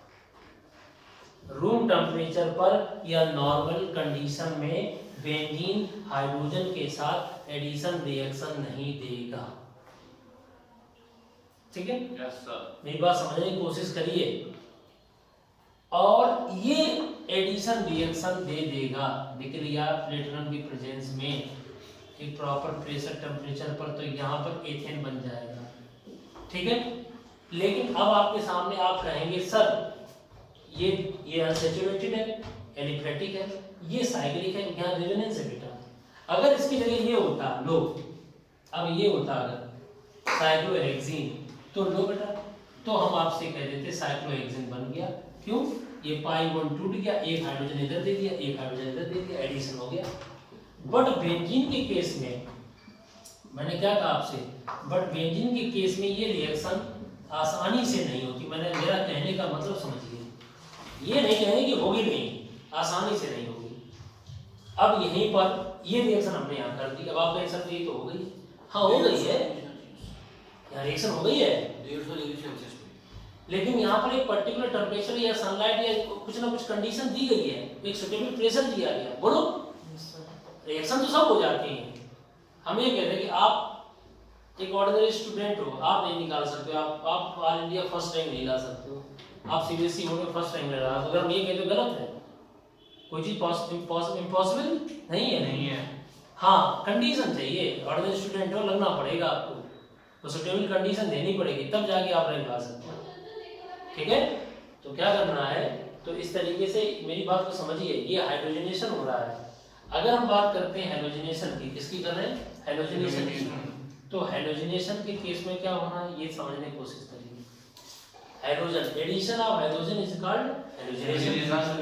Speaker 1: रूम टेम्परेचर पर या नॉर्मल कंडीशन में बेंजीन हाइड्रोजन के साथ एडिशन रिएक्शन नहीं देगा। ठीक है?
Speaker 2: Yes sir.
Speaker 1: मेरी बात समझने की कोशिश करिए। और ये एडिशन रिएक्शन दे देगा लिक्विड या प्लेटिनम की प्रेजेंस में एक प्रॉपर प्रेशर टेम्परेचर पर, तो यहाँ पर एथेन बन जाएगा। ठीक है। लेकिन अब आपके सामने आप कहेंगे सर ये अनसैचुरेटेड है, एलिफेटिक है, ये साइक्लिक है, यहाँ रेजोनेंस है बेटा। अगर इसकी जगह ये होता लो, अब ये होता अगर साइक्लोहेक्सीन, तो लो बेटा, तो हम आपसे कह देते साइक्लोहेक्सीन बन गया। क्यों? ये पाई बॉन्ड टूट गया, एक हाइड्रोजन इधर दे दिया, एक हाइड्रोजन इधर दे दिया, एडिशन हो गया। बट बेंजीन के केस में मैंने क्या कहा आपसे, बट बेंजीन के केस में ये रिएक्शन आसानी से नहीं होती। मैंने मेरा कहने का मतलब समझिए, ये नहीं कहेंगे कि होगी नहीं, आसानी से नहीं होगी। अब यहीं पर ये रिएक्शन हमने यहाँ कर दी, अब आप कह सकते तो हो गई, हाँ हो गई है, यहाँ रिएक्शन हो गई है,
Speaker 2: 150 डिग्री सेल्सियस पे।
Speaker 1: लेकिन यहाँ पर एक पर्टिकुलर टेम्परेचर या सनलाइट या कुछ ना कुछ कंडीशन दी गई है, एक सुटेबल प्रेशर दिया गया, बोलो रिएक्शन तो सब हो जाती हैं। हम ये कहते हैं कि आप एक ऑर्डिनरी स्टूडेंट हो, आप नहीं निकाल सकते हो, आप ऑल इंडिया फर्स्ट रैंक नहीं ला सकते हो, आप सीबीएसई बोर्ड में फर्स्ट रैंक ले रहा, तो अगर हम ये कहते हो गलत है, कोई चीज इम्पॉसिबल नहीं है। हाँ कंडीशन चाहिए, ऑर्डिनरी स्टूडेंट हो, लगना पड़ेगा आपको, तो सुटेबल कंडीशन देनी पड़ेगी, तब जाके आप रैंक ला सकते हो, ठीक है। तो क्या करना है, तो इस तरीके से मेरी बात को समझिए, ये हाइड्रोजनेशन हो रहा है। अगर हम बात करते हैं हेलोजनेशन की, किसकी कर रहे हैं, हेलोजनेशन की, तो हेलोजनेशन के केस में क्या होना है ये समझने की कोशिश करिए। Hydrogen, addition of hydrogen is called halogenation,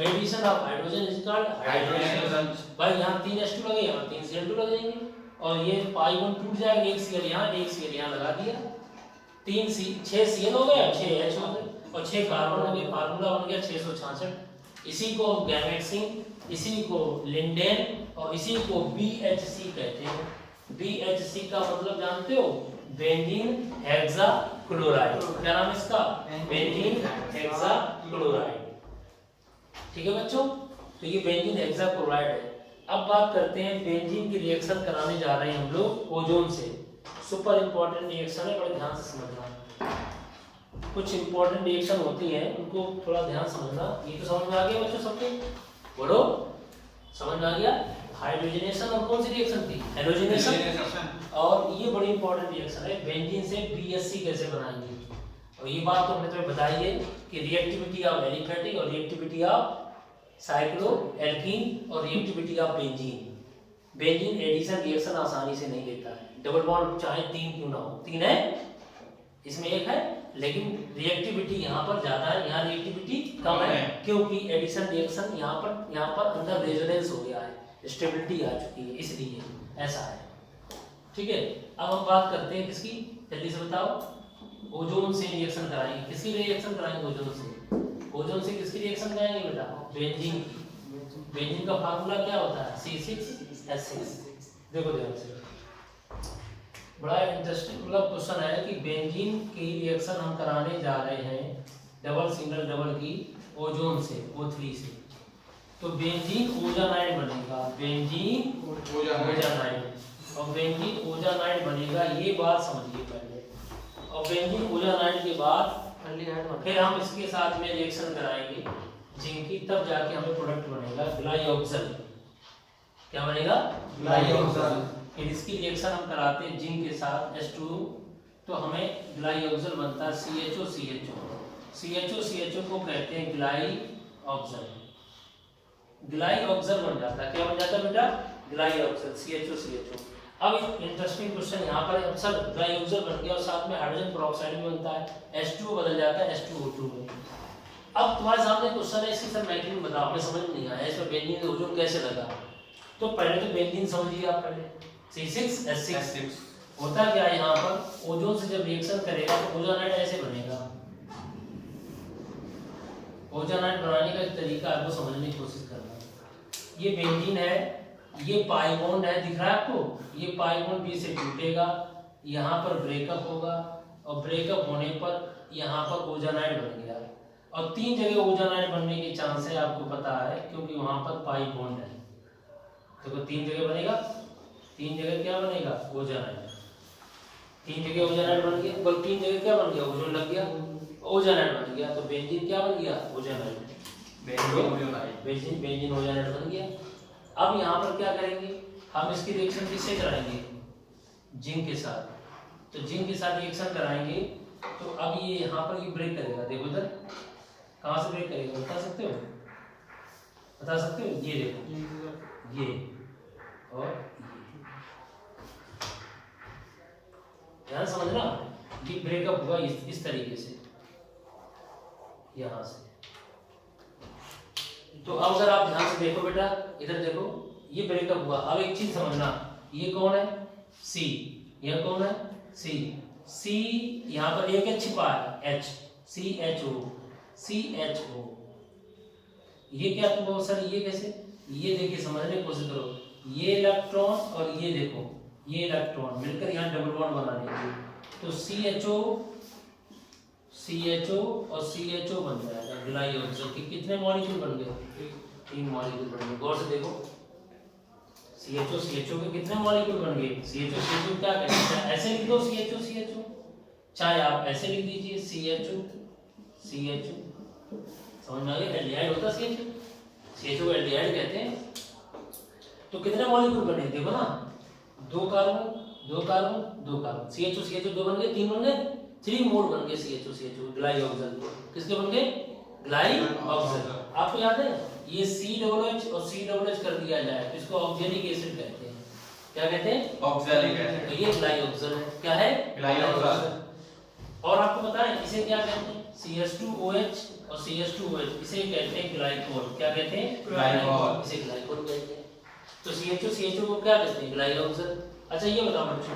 Speaker 1: addition of hydrogen is called hydrogenation. भाई यहाँ 3 H2 लगे, यहाँ 3 Cl2 लगेंगे, और ये पाई बॉन्ड टूट जाएगा, एक Cl यहाँ, एक Cl यहाँ लगा दिया, 6 Cl हो गए, 6 H हो गए, और 6 कार्बन हो गए, फार्मूला बन गया 666। इसी को गैमेक्सिन, इसी को लिंडेन, और इसी को BHC कहते हैं। BHC का मतलब जानते हो, बेंजीन हेक्साक्लोराइड। क्या नाम इसका, बेंजीन हेक्साक्लोराइड, ठीक है बच्चों। तो ये बेंजीन हेक्साक्लोराइड है। अब बात करते हैं, बेंजीन की रिएक्शन कराने जा रहे हैं हम लोग ओजोन से। सुपर इंपॉर्टेंट रिएक्शन है, बड़े ध्यान से समझना। कुछ इंपॉर्टेंट रिएक्शन होती है, उनको थोड़ा ध्यान समझना। ये तो समझ में आ गया बच्चों सबके, बोलो समझ में आ गया। हाइड्रोजनेशन और कौन सी रिएक्शन थी, हेलोजनेशन, और ये बड़ी इंपॉर्टेंट रिएक्शन है। बेंजीन से BHC कैसे बनाएंगे, और ये बात तो हमने तुम्हें बताई है कि रिएक्टिविटी ऑफ एलिफेटिक और रिएक्टिविटी ऑफ साइक्लोएल्कीन और reactivity of benzene. Benzene addition reaction आसानी से नहीं लेता है, डबल बॉन्ड चाहे 3 क्यों ना हो, 3 है इसमें 1 है, लेकिन रिएक्टिविटी यहाँ पर ज्यादा है, यहाँ रिएक्टिविटी कम है, क्योंकि एडिशन रिएक्शन यहाँ पर अंदर रेजोनेंस हो गया है, स्टेबिलिटी आ चुकी है, इसलिए ऐसा है, ठीक है। अब हम बात करते हैं किसकी, जल्दी से बताओ। ओजोन से रिएक्शन कराएंगे, किसकी रिएक्शन कराएंगे, ओजोन से। ओजोन से किसकी रिएक्शन कराएंगे बेटा, बेंजीन की। बेंजीन का फार्मूला क्या होता है, C6H6। देखो ध्यान से, बड़ा इंटरेस्टिंग मतलब क्वेश्चन है कि बेंजीन की रिएक्शन हम कराने जा रहे हैं डबल सिंगल डबल की ओजोन से, O3 से। तो बेंजीन ओजानाइड बनेगा, बेंजीन ओजानाइड, और बेंजीन ओजानाइड बनेगा, ये बात समझिए पहले। और बेंजीन ओजानाइड के बाद फिर हम इसके साथ में रिएक्शन कराएंगे जिनकी, तब जाके हमें प्रोडक्ट बनेगा ग्लाइऑक्सल। क्या बनेगा, ग्लाइऑक्सल। फिर इसकी रिएक्शन हम कराते हैं जिंक के साथ H2, तो हमें ग्लाइऑक्सल बनता है CHO को कहते हैं ग्लाइऑक्सल। ग्लाइऑक्सल बन जाता है, क्या बन जाता है बेटा, ग्लाइऑक्सल, CHO। अब इंटरेस्टिंग क्वेश्चन यहाँ पर, अक्सर ग्लाइऑक्सल बन गया और साथ में हाइड्रोजन पेरोक्साइड भी बनता है, H2 बदल जाता है H2O2 में। अब तुम्हारे सामने क्वेश्चन है, इसकी सर मैकेनिज्म बताओ, हमें समझ नहीं आया इसमें बेंजीन का ओजोन कैसे लगा। तो पहले तो बेंजीन समझिए आप, पहले C6H6 होता क्या है, यहाँ पर ओजोन से जब रिएक्शन करेगा तो ओजानाइड ऐसे बनेगा। ओजानाइड बनाने का एक तरीका आपको समझने की कोशिश करना। ये बेंजीन है, ये पाई बॉन्ड है, दिख रहा है आपको, ये पाई बॉन्ड B से टूटेगा, यहाँ पर ब्रेकअप होगा, और ब्रेकअप होने पर यहाँ पर ओजानाइड बन गया, और 3 जगह ओजानाइड बनने के चांस है, आपको पता है, क्योंकि वहाँ पर पाई बॉन्ड है। देखो 3 जगह बनेगा, 3 जगह क्या बनेगा, ओजानाइड। 3 जगह ओजानाइड बन गया, बल 3 जगह क्या बन गया, ओजोन लग गया, ओजानाइड बन गया, तो बेंजीन क्या बन गया, ओजानाइड, बेंजीन ओजानाइड बन गया। अब यहाँ पर क्या करेंगे, हम इसकी रिएक्शन किससे कराएंगे, जिंक के साथ। तो जिंक के साथ रिएक्शन कराएंगे, तो अब ये यहाँ पर ये ब्रेक करेगा, देखो इधर कहाँ से ब्रेक करेगा, बता सकते हो, बता सकते हो, ये देखो, ये और ध्यान समझना, ये ब्रेकअप हुआ इस तरीके से, यहां से। तो अब अगर आप ध्यान से देखो बेटा, इधर देखो, ये ब्रेकअप हुआ। अब एक चीज समझना, ये कौन है, C, यह कौन है C, C यहाँ पर एक H छिपा है H, CHO, CHO। ये क्या तो सर ये कैसे, ये देखिए समझने की कोशिश करो, ये इलेक्ट्रॉन और ये देखो ये इलेक्ट्रॉन मिलकर यहाँ डबल बॉन्ड बना देंगे, तो CHO और CHO बन जाएगा ग्लाइऑक्सिल के कितने मॉलिक्यूल बन गए, 3 मॉलिक्यूल बन गए। गौर से देखो CHO के कितने मॉलिक्यूल बन गए, CHO क्या कहते हैं, ऐसे लिख दो CHO, चाहे आप ऐसे लिख दीजिए CHO, समझ में आ गया, एल्डिहाइड होता है CHO को एल्डिहाइड कहते हैं। तो कितने मॉलिक्यूल बने देखो ना, 2 कार्बन CHO 2 बन गए, 3 बन गए, 3 मोल बन गए CHO ग्लाइऑक्सिल। किसके बन गए, ग्लाइऑक्सिल। आपको याद है ये COOH और COOH कर दिया जाए तो इसको ऑक्सैलिक एसिड कहते हैं, क्या कहते हैं,
Speaker 3: ऑक्सैलिक एसिड।
Speaker 1: तो ये ग्लाइऑक्सिल है, क्या है,
Speaker 3: ग्लाइऑक्सिल।
Speaker 1: और आपको पता है इसे क्या कहते हैं, CH2OH और CH2OH इसे कहते हैं ग्लाइकोल, क्या कहते हैं,
Speaker 3: ग्लाइकोल,
Speaker 1: इसे ग्लाइकोल कहते हैं। तो CHO को क्या कहते हैं, ग्लाइऑक्सिल। अच्छा ये बताओ बच्चों,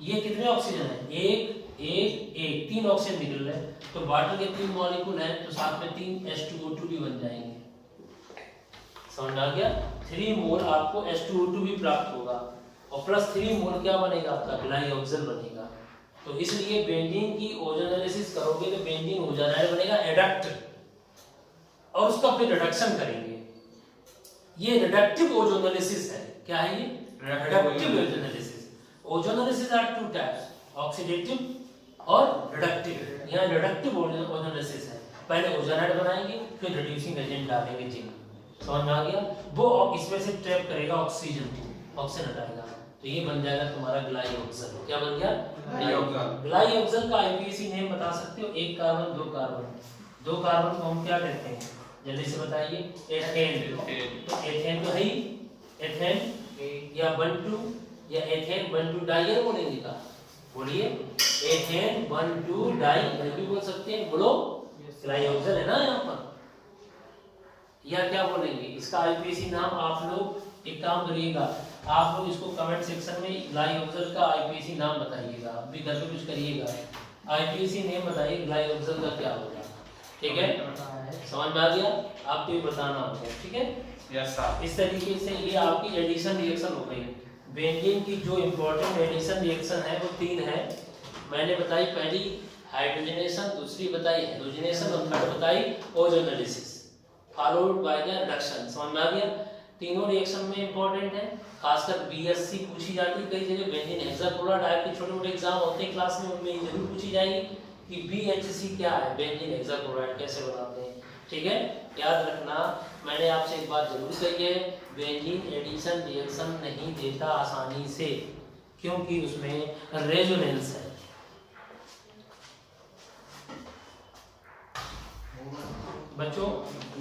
Speaker 1: ये कितने ऑक्सीजन है, एक 3 ऑक्सीजन निकल रहे हैं, तो वाटर के 3 मॉलिक्यूल हैं तो साथ में 3 H2O2 भी बन जाएंगे, समझ आ गया। 3 मोल आपको H2O2 भी प्राप्त होगा और प्लस 3 मोल क्या बनेगा आपका, ग्लाइऑक्सिल बनेगा। तो इसलिए बेंजीन की ओजोनोलिसिस करोगे तो बेंजीन ओजोनाइड बनेगा एडक्ट, और उसका फिर रिडक्शन करेंगे। ये रिडक्टिव ओजोनोलिसिस है, क्या है ये, reductive ozonolysis. Ozonolysis are 2 types, oxidative और रिडक्टिव। यहाँ रिडक्टिव ओजोनोलिसिस है, पहले ओजोनाइड बनाएंगे फिर रिड्यूसिंग एजेंट डालेंगे जिंक, समझ में आ गया। वो इसमें से ट्रैप करेगा ऑक्सीजन हटाएगा, तो ये बन जाएगा तुम्हारा ग्लाइऑक्सिल। क्या बन गया, ग्लाइऑक्सिल का आईपीएसी नेम बता सकते हो, 1 कार्बन 2 कार्बन, 2 कार्बन को हम क्या कहते हैं, जल्दी से बताइए, एथेन। तो एथेन तो है ही, एथेन या 1,2 या एथेन 1,2 डाई बोलेंगे का, बोलिए एथेन 1,2 डाई भी बोल सकते हैं, बोलो ग्लाइऑक्सिल है ना यहाँ पर, या क्या बोलेंगे इसका आईपीएसी नाम। आप लोग एक काम करिएगा, आप लोग इसको कमेंट सेक्शन में ग्लाइऑक्सिल का आईपीएसी नाम बताइएगा, अभी घर पे कुछ करिएगा, आईपीएसी नेम बताइए ग्लाइऑक्सिल का क्या होगा, ठीक है, समझ में आ गया, आपको ये बताना होगा, ठीक है।
Speaker 3: Yes sir.
Speaker 1: इस तरीके से ये आपकी एडिशन रिएक्शन हो गई। बेंजीन की जो इंपॉर्टेंट एडिशन रिएक्शन है वो 3 है, मैंने बताई, पहली हाइड्रोजनेशन, दूसरी बताई हेलोजनेशन और थर्ड बताई ozonolysis, followed by the reduction, समझ में आ गया। तीनों रिएक्शन में इंपॉर्टेंट है, खासकर बीएससी पूछी जाती है कई जगह, बेंजीन हेक्साक्लोराइड टाइप के छोटे-मोटे एग्जाम होते हैं क्लास में, उनमें जरूर पूछी जाएगी कि बीएचसी क्या है, बेंजीन हेक्साक्लोराइड कैसे बनाते हैं, ठीक है। याद रखना, मैंने आपसे एक बात जरूर कही है, बेंजीन एडिशन रिएक्शन नहीं देता आसानी से, क्योंकि उसमें रेजोनेंस है। बच्चों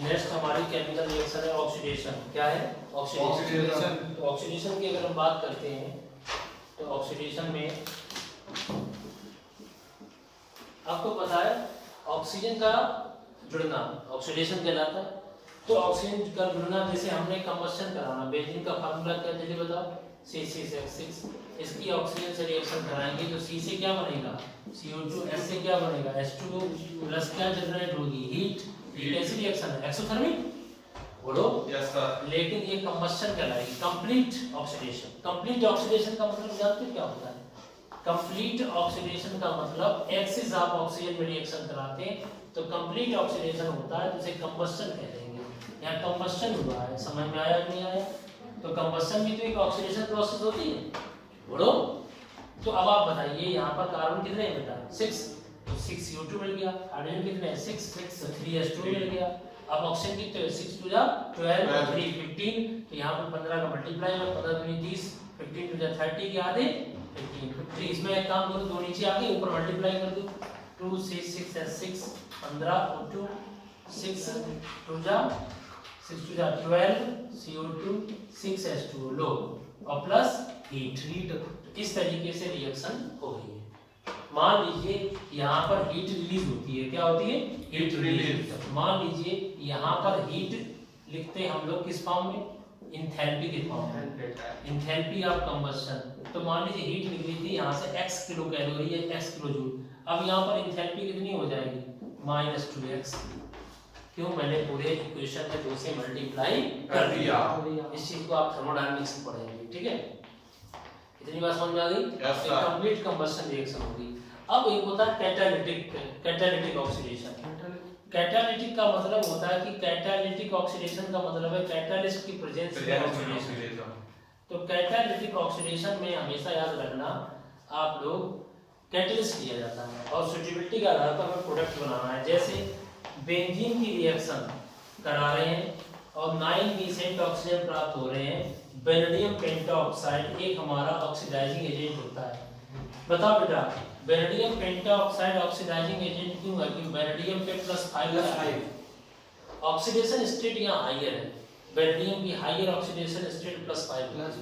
Speaker 1: नेक्स्ट हमारी केमिकल रिएक्शन है ऑक्सीडेशन। क्या है, ऑक्सीडेशन। तो ऑक्सीडेशन की अगर हम बात करते हैं तो ऑक्सीडेशन में आपको पता है ऑक्सीजन का जुड़ना ऑक्सीडेशन कहलाता है। तो ऑक्सीजन का जुड़ना, जैसे हमने कंबशन कराना, बेंजीन का फार्मूला क्या जल्दी बताओ, C6H6, इसकी ऑक्सीजन से रिएक्शन कराएंगे तो C से क्या बनेगा, CO2, S से क्या बनेगा, H2O प्लस क्या जनरेट होगी, हीट। ये कैसी रिएक्शन है, एक्सोथर्मिक, बोलो
Speaker 3: यस सर।
Speaker 1: लेकिन ये कंबशन कहलाएगी, कंप्लीट ऑक्सीडेशन। कंप्लीट ऑक्सीडेशन का मतलब जानते हो क्या होता है, कंप्लीट ऑक्सीडेशन का मतलब एक्सिस ऑफ ऑक्सीजन में रिएक्शन कराते हैं तो कंप्लीट ऑक्सीडेशन होता है, तो इसे कंबशन कह देंगे। यहाँ कंबशन हुआ है, समझ में आया नहीं आया, तो कंबशन भी तो एक ऑक्सीडेशन प्रोसेस होती है, बोलो। तो अब आप बताइए यहाँ पर कार्बन कितने हैं बेटा, 6, तो 6 CO2 मिल गया, हाइड्रोजन कितने हैं, 6 3 H2 मिल गया। अब ऑक्सीजन कितने हैं, 6 2 12 3 15, तो यहाँ पर 15 का मल्टीप्लाई में 15 दूनी 30, 15 2 30 के आधे 15। इसमें एक काम करो, दो नीचे आके ऊपर मल्टीप्लाई कर दो, 2 6 6 6 15 2 6 2 12 CO2 6 H2O लो और प्लस हीट। इस तरीके से रिएक्शन हो रही है। मान लीजिए यहाँ पर हीट रिलीज होती है, क्या होती है, हीट रिलीज। मान लीजिए यहाँ पर हीट लिखते हैं हम लोग किस फॉर्म में, इंथैल्पी के फॉर्म में, इंथैल्पी ऑफ कंबशन। तो मान लीजिए हीट निकली थी यहाँ से x किलो कैलोरी है, x किलो जूल। अब यहाँ पर एंथैल्पी कितनी हो जाएगी? -2x। क्यों? मैंने पूरे इक्वेशन में 2 से मल्टीप्लाई कर दिया। इस चीज को आप थर्मोडायनामिक्स में पढ़ेंगे, ठीक है? इतनी बात समझ में आ गई?
Speaker 3: Yes, sir.
Speaker 1: Complete combustion reaction होगी। अब एक होता है कैटालिटिक ऑक्सीडेशन। कैटालिटिक का मतलब होता है कि कैटालिटिक ऑक्सीडेशन का मतलब है कैटालिस्ट की प्रेजेंस में ऑक्सीडेशन। तो कैटालिटिक ऑक्सीडेशन में हमेशा याद रखना आप लोग कैटलिस्ट किया जाता है और सुटेबिलिटी के आधार पर हमें प्रोडक्ट बनाना है। जैसे बेंजीन की रिएक्शन करा रहे हैं और 9% ऑक्सीजन प्राप्त हो रहे हैं। बेरिलियम पेंटाऑक्साइड एक हमारा ऑक्सीडाइजिंग एजेंट होता है। बताओ बेटा, बेरिलियम पेंटाऑक्साइड ऑक्सीडाइजिंग एजेंट क्यों है? क्योंकि बेरिलियम पे +5 ऑक्सीडेशन स्टेट यहाँ हाईयर है। बेरिलियम की हाईयर ऑक्सीडेशन स्टेट +5।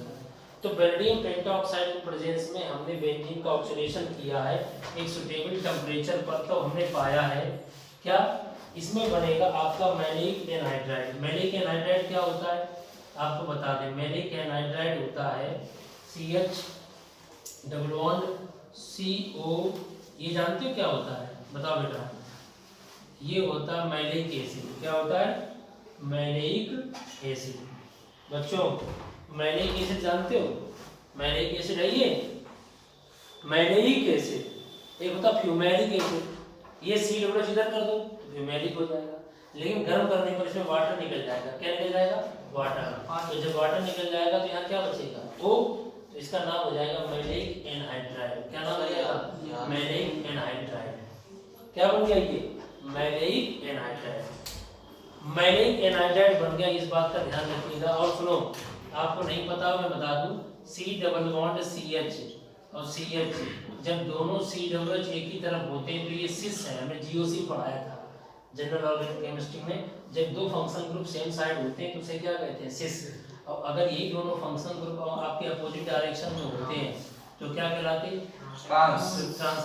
Speaker 1: तो बेरिलियम पेंटाऑक्साइड के प्रेजेंस में हमने बेंजीन का ऑक्सीडेशन किया है एक सुटेबल टेम्परेचर पर। तो हमने पाया है क्या? इसमें बनेगा आपका मैलिक एनहाइड्राइड। मैलिक एनहाइड्राइड क्या होता है आपको बता दें। मैलिक एनहाइड्राइड होता है CH डबल बॉन्ड CO। ये जानते हो क्या होता है? बताओ बेटा। ये होता है मैलिक एसिड। क्या होता है? Malic acid. बच्चों मैलिक एसिड जानते हो? मैलिक एसिड है ये मैलिक एसिड। एक होता फ्यूमेरिक एसिड। ये C इधर कर दो तो फ्यूमेरिक हो जाएगा। लेकिन गर्म करने पर इसमें वाटर निकल जाएगा। क्या निकल जाएगा? वाटर। तो जब वाटर निकल जाएगा तो यहाँ क्या बचेगा? O। तो इसका नाम हो जाएगा मैलिक एनहाइड्राइड। क्या नाम हो जाएगा? Maleic anhydride. क्या बन गया ये? Maleic anhydride. मैलिक एनहाइड्राइड बन गया। इस बात का ध्यान रखिएगा। और सुनो, आपको नहीं पता मैं बता दूं, C डबल बॉन्ड CH और CH जब दोनों COH एक ही तरफ होते हैं तो ये सिस है। हमने GOC पढ़ाया था जनरल ऑर्गेनिक केमिस्ट्री में। जब दो फंक्शन ग्रुप सेम साइड होते हैं तो उसे क्या कहते हैं? सिस। और अगर यही दोनों फंक्शन ग्रुप आपके अपोजिट डायरेक्शन में होते हैं तो क्या कहलाते हैं? ट्रांस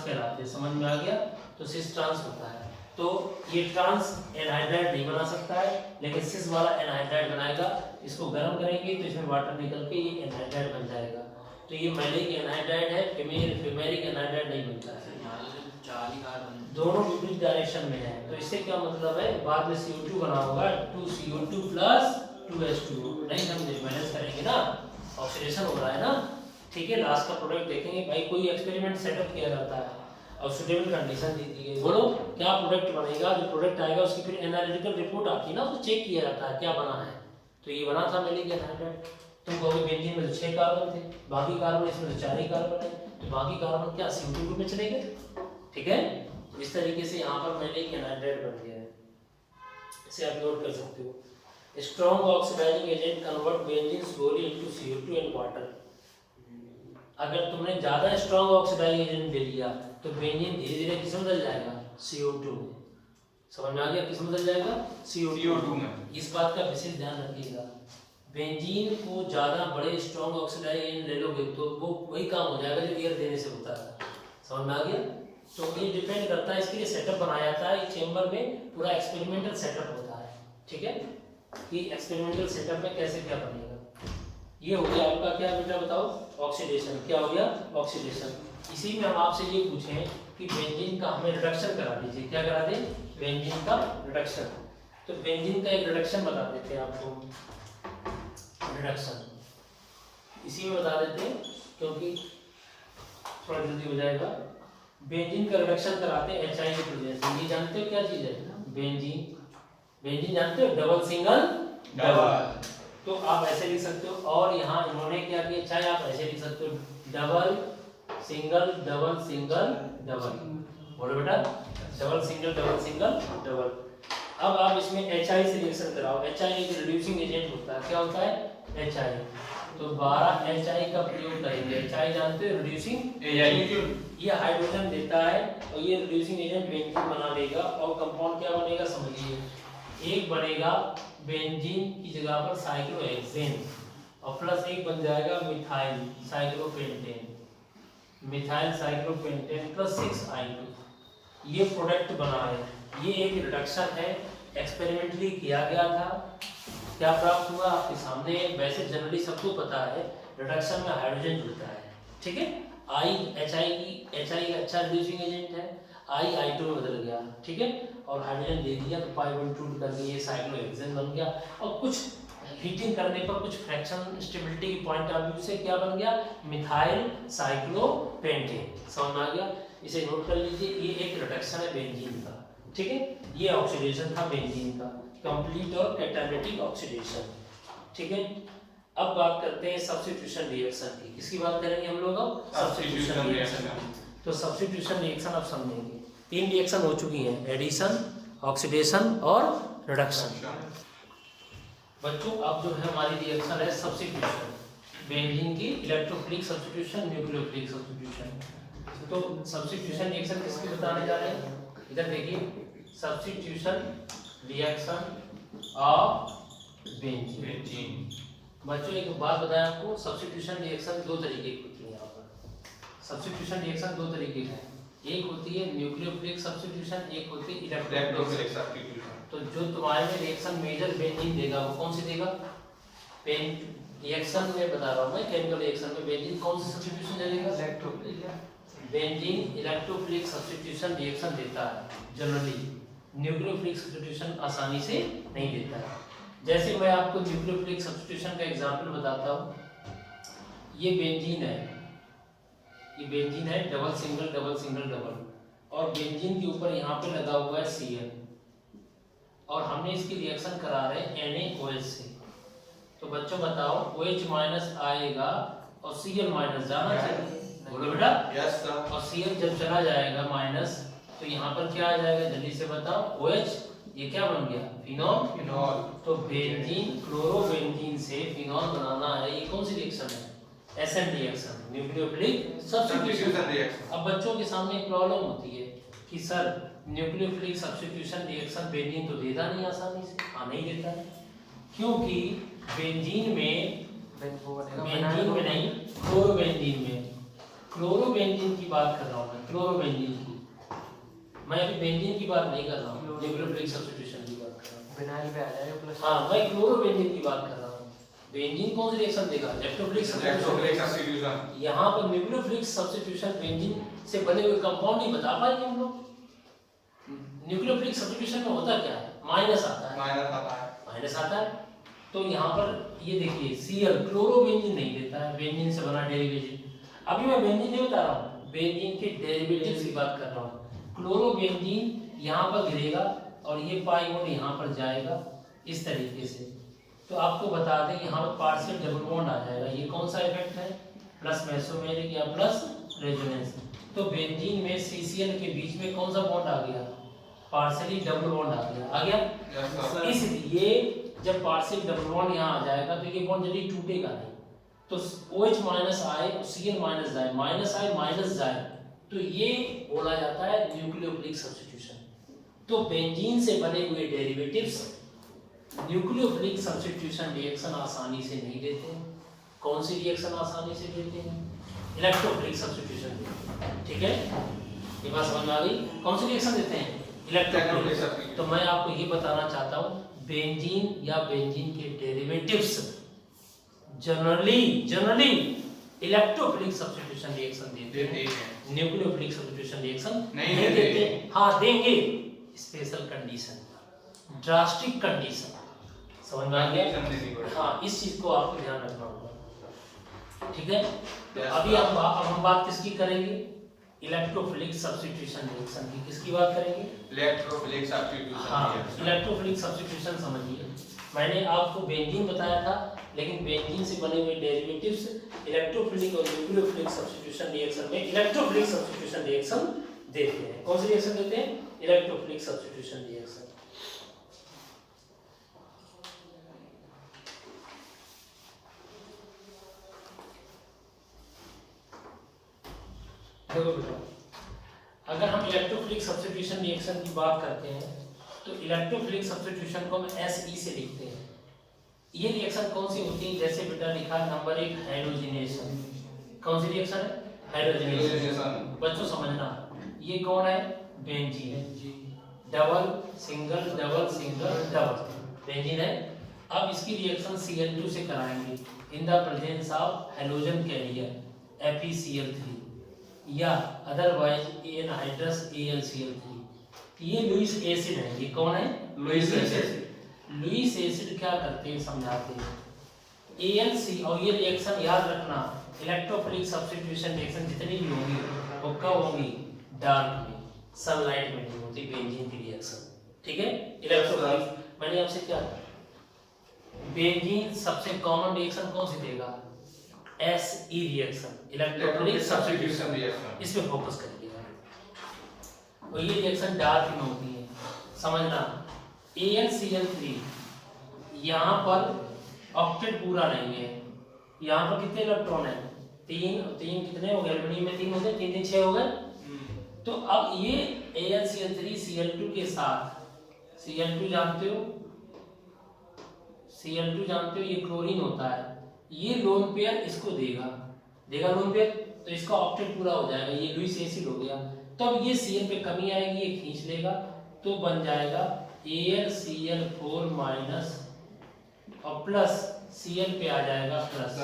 Speaker 1: कहलाते हैं। समझ में आ गया? तो सिस ट्रांस होता है। तो ये ट्रांस एनहाइड्राइड नहीं बना सकता है लेकिन सिस वाला एनहाइड्राइड बनाएगा। इसको गर्म करेंगे तो इसमें वाटर निकल के ये एनहाइड्राइड बन जाएगा। तो ये मैलिक एनहाइड्राइड है, फ्यूमेरिक एनहाइड्राइड नहीं बनता है। दोनों विपरीत डायरेक्शन में है। तो इससे क्या मतलब है? बाद में CO2 बना होगा 2CO2 + 2H2O। नहीं समझे? बैलेंस करेंगे ना, ऑक्सीडेशन हो रहा है ना, ठीक है। लास्ट का प्रोडक्ट देखेंगे। भाई कोई एक्सपेरिमेंट सेटअप किया जाता है और सुटेबल कंडीशन दी गई, बोलो क्या प्रोडक्ट बनेगा। जो प्रोडक्ट आएगा उसकी फिर एनालिटिकल रिपोर्ट आती है ना, उसको चेक किया जाता है क्या बना है। तो ये बना था मैलिक एनहाइड्राइड। तुम कहोगे बेंजीन में तो 6 कार्बन थे, बाकी कार्बन इसमें तो 4 ही कार्बन है। तो बाकी कार्बन क्या CO2 ग्रुप में चले गए? ठीक है। इस तरीके से यहाँ पर मैलिक एनहाइड्राइड बन गया है। इसे आप नोट कर सकते हो। Strong oxidising agent convert benzene slowly into CO2 and water. अगर तुमने ज्यादा स्ट्रॉन्ग ऑक्सीडाइजिंग एजेंट ले लिया तो बेंजीन धीरे धीरे किस में बदल जाएगा? CO2 में। समझ में आ गया? किस में बदल जाएगा? CO2 में। इस बात का विशेष ध्यान रखिएगा। बेंजीन को ज्यादा बड़े स्ट्रॉन्ग ऑक्सीडाइजिंग एजेंट ले लोगे तो वो वही काम हो जाएगा जो एयर देने से होता है। समझ में आ गया? तो ये डिपेंड करता है। इसके लिए सेटअप बनाया जाता है। एक चेंबर में पूरा एक्सपेरिमेंटल सेटअप होता है, ठीक है, कि एक्सपेरिमेंटल सेटअप में कैसे क्या बनेगा। ये हो गया आपका क्या बेटा बताओ? ऑक्सीडेशन। क्या हो गया? ऑक्सीडेशन। इसी में हम आपसे ये पूछें कि बेंजीन का हमें रिडक्शन करा दीजिए। क्या करा दें? बेंजीन का रिडक्शन। तो बेंजीन का एक रिडक्शन बता देते हैं आपको। रिडक्शन इसी में बता देते हैं क्योंकि थोड़ा जल्दी हो जाएगा। बेंजीन का रिडक्शन कराते हैं HI के प्रेजेंस में। ये जानते हो क्या चीज है? बेंजीन। बेंजीन जानते हो? Double single double. तो आप ऐसे लिख सकते हो। और यहाँ इन्होंने क्या किया? चाहे आप ऐसे लिख सकते हो double single double single double. बोलो बेटा, डबल सिंगल डबल। अब आप इसमें HI से रिएक्शन कराओ। HI एक रिड्यूसिंग एजेंट होता है। क्या होता है? HI। तो 12 HI का प्रयोग करेंगे। HI जानते हो? Reducing agent. ये हाइड्रोजन देता है और ये रिड्यूसिंग एजेंट बेंजीन बना देगा। और कंपाउंड क्या बनेगा समझिए। एक बनेगा बेंजीन की जगह पर साइक्लोहेक्सेन और प्लस एक बन जाएगा methyl cyclopentane. Methyl cyclopentane plus 6I2। ये प्रोडक्ट बना है। ये एक रिडक्शन है, एक्सपेरिमेंटली किया गया था। क्या प्राप्त हुआ आपके सामने? वैसे जनरली सबको पता है रिडक्शन में हाइड्रोजन जुड़ता है, ठीक है। HI अच्छा रिड्यूसिंग एजेंट है, I2 में बदल गया, ठीक है। और हाइड्रोजन दे दिया तो पाई बॉन्ड करके ये साइक्लोहेक्सेन बन गया। और कुछ हीटिंग करने पर कुछ फ्रैक्शन स्टेबिलिटी की पॉइंट ऑफ व्यू से क्या बन गया, मिथाइल साइक्लोपेंटेन। समझ में आ गया, इसे नोट कर लीजिए। ये एक रिडक्शन है बेंजीन का, ठीक है। ये ऑक्सीडेशन था बेंजीन का, कंप्लीट और कैटालिटिक ऑक्सीडेशन, ठीक है। अब बात करते हैं सब्स्टिट्यूशन रिएक्शन की। किसकी बात करेंगे हम लोग अब, सब्स्टिट्यूशन रिएक्शन। तो सब्स्टिट्यूशन रिएक्शन अब समझेंगे। 3 रिएक्शन हो चुकी हैं, एडिशन, ऑक्सीडेशन और रिडक्शन। बच्चों अब जो है हमारी रिएक्शन है सब्स्टिट्यूशन, बेंजीन की इलेक्ट्रोफिलिक सब्स्टिट्यूशन, न्यूक्लियोफिलिक सब्स्टिट्यूशन। तो सब्स्टिट्यूशन रिएक्शन किसकी बताने जा रहे हैं, इधर देखिए, सब्स्टिट्यूशन रिएक्शन ऑफ बेंजीन। बच्चों एक बात बताएं आपको, सब्स्टिट्यूशन रिएक्शन 2 तरीके की होती है। यहाँ पर सब्स्टिट्यूशन रिएक्शन 2 तरीके की है, एक होती है न्यूक्लियोफिलिक सब्स्टिट्यूशन, एक होती है इलेक्ट्रोफिलिक सब्स्टिट्यूशन। तो जो तुम्हारे में रिएक्शन मेजर बेंजीन देगा वो कौन सी देगा, रिएक्शन में बता रहा हूँ मैं, केमिकल रिएक्शन में बेंजीन कौन सी सब्स्टिट्यूशन देगा, electrophilic. Benzene electrophilic substitution reaction देता है जनरली, न्यूक्लियोफिलिक सब्स्टिट्यूशन आसानी से नहीं देता है। जैसे मैं आपको न्यूक्लियोफिलिक सब्स्टिट्यूशन का एग्जांपल बताता हूँ। ये बेंजीन है, ये बेंजीन है, double single double single double, और बेंजीन के ऊपर यहाँ पे लगा हुआ है Cl, और हमने इसकी रिएक्शन करा रहे हैं NaOH से। तो बच्चों बताओ, OH माइनस आएगा और Cl माइनस जाना चाहिए, बोलो बेटा।
Speaker 3: Yes sir.
Speaker 1: और Cl जब चला जाएगा माइनस, तो यहाँ पर क्या आ जाएगा, जल्दी से बताओ, OH, ये क्या बन गया, फिनॉल। तो बेंजीन क्लोरोबेंजीन से फिनॉल बनाना है, ये कौन सी रिएक्शन है, SN reaction, nucleophilic substitution reaction. अब बच्चों के सामने एक प्रॉब्लम होती है कि sir nucleophilic substitution reaction benzene तो देता नहीं आसानी से, हाँ नहीं देता है, क्योंकि बेंजीन में नहीं, क्लोरोबेंजीन की बात कर रहा हूँ मैं, क्लोरोबेंजीन की, मैं अभी बेंजीन की बात नहीं कर रहा हूँ, न्यूक्लियोफिलिक सब्स्टिट्यूशन की बात कर रहा हूँ।
Speaker 4: फिनाइल पे आ जाएगा प्लस,
Speaker 1: हाँ मैं क्लोरोबेंजीन की बात कर रहा हूँ। बेंजीन कौन सी रिएक्शन देगा, इलेक्ट्रोफिलिक सब्स्टिट्यूशन। यहाँ पर न्यूक्लियोफिलिक सब्स्टिट्यूशन बेंजीन से बने हुए कंपाउंड नहीं बता पाएंगे हम लोग। न्यूक्लियोफिलिक सब्स्टिट्यूशन में होता क्या है, माइनस आता है। तो यहाँ पर ये देखिए Cl, क्लोरोबेंजीन नहीं देता है, बेंजीन से बना डेरिवेटिव। अभी मैं बेंजीन नहीं बता रहा हूँ, बेंजीन के डेरिवेटिव्स की बात कर रहा हूँ। क्लोरोबेंजीन यहाँ पर गिरेगा और ये पाई बॉन्ड यहाँ पर जाएगा इस तरीके से। तो आपको बता दें यहाँ पर पार्शियल डबल बॉन्ड आ जाएगा, ये कौन सा इफेक्ट है, प्लस मेसोमेरिक या प्लस रेजोनेंस। तो बेंजीन में CCl के बीच में कौन सा बॉन्ड आ गया, पार्शियली डबल बॉन्ड आ गया। इसलिए जब पार्शियल डबल बॉन्ड यहाँ आ जाएगा तो ये बॉन्ड जल्दी टूटेगा नहीं। तो OH माइनस आए और Cl माइनस जाए, माइनस आए माइनस जाए, तो ये बोला जाता है न्यूक्लियोफिलिक सब्स्टिट्यूशन। तो बेंजीन से बने हुए डेरिवेटिव्स न्यूक्लियोफिलिक सब्स्टिट्यूशन रिएक्शन आसानी से नहीं देते हैं। कौन सी रिएक्शन आसानी से देते हैं, इलेक्ट्रोफिलिक सब्स्टिट्यूशन, ठीक है। ये बात समझ में आ गई, कौन सी रिएक्शन देते हैं, इलेक्ट्रोफिलिक। तो मैं आपको ये बताना चाहता हूँ, बेंजीन या बेंजीन के derivatives generally electrophilic substitution reaction देते हैं, न्यूक्लियोफिलिक सब्स्टिट्यूशन रिएक्शन नहीं देते। हाँ देंगे, स्पेशल कंडीशन, ड्रास्टिक कंडीशन, समझ में आ गया। हाँ इस चीज को आपको ध्यान रखना होगा, ठीक है। तो अभी अब हम बात किसकी करेंगे, इलेक्ट्रोफिलिक सब्स्टिट्यूशन रिएक्शन की। किसकी बात करेंगे,
Speaker 3: इलेक्ट्रोफिलिक सब्स्टिट्यूशन।
Speaker 1: हाँ इलेक्ट्रोफिलिक सब्स्टिट्यूशन समझिए। मैंने आपको बेंजीन बताया था, लेकिन बेंजीन से बने हुए डेरिवेटिव्स इलेक्ट्रोफिलिक और न्यूक्लियोफिलिक सब्स्टिट्यूशन रिएक्शन में इलेक्ट्रोफिलिक सब्स्टिट्यूशन रिएक्शन देते हैं। कौन सी रिएक्शन देते हैं, इलेक्ट्रोफिलिक सब्स्टिट्यूशन रिएक्शन। देखो बेटा, अगर हम इलेक्ट्रोफिलिक सब्स्टिट्यूशन रिएक्शन की बात करते हैं तो इलेक्ट्रोफिलिक सब्स्टिट्यूशन को हम SE से लिखते हैं। ये रिएक्शन कौन सी होती है, जैसे बेटा लिखा है नंबर 1 हाइड्रोजनेशन। कौन सी रिएक्शन है, हाइड्रोजनेशन। बच्चों समझना, ये कौन है, benzene, double single double single double benzene है। अब इसकी रिएक्शन Cl2 से कराएंगे in the presence of halogen carrier FeCl3 या अदरवाइज एनहाइड्रस AlCl3। ये लुईस एसिड है। ये कौन है?
Speaker 3: Lewis acid.
Speaker 1: लुईस एसिड क्या करते हैं समझाते हैं। AlC और ये रिएक्शन याद रखना, इलेक्ट्रोफिलिक सब्स्टिट्यूशन रिएक्शन जितनी भी होंगी वो कब होंगी? डार्क में, सनलाइट में नहीं होती बेंजीन की रिएक्शन। ठीक है? इलेक्ट्रोफिलिक मैंने आपसे क्या, बेंजीन सबसे कॉमन रिएक्शन कौन सी देगा? SE reaction, electrophilic substitution
Speaker 3: reaction.
Speaker 1: इस पे फोकस करिएगा। और ये रिएक्शन डार्क में होती है, समझना। AlCl3 यहाँ पर ऑक्टेट पूरा नहीं है, यहाँ पर कितने इलेक्ट्रॉन है? 3 कितने हो गए? एल्युमिनियम में 3 हो गए, 3 6 हो गए। तो अब ये AlCl3 Cl2 के साथ, Cl2 जानते हो, Cl2 जानते हो, ये क्लोरीन होता है, ये लोन पेयर इसको देगा लोन पेयर, तो इसका ऑक्टेट पूरा हो जाएगा, ये लुईस एसिड हो गया। तब तो ये Cl पे कमी आएगी, ये खींच लेगा, तो बन जाएगा AlCl4 माइनस और प्लस Cl पे आ जाएगा प्लस,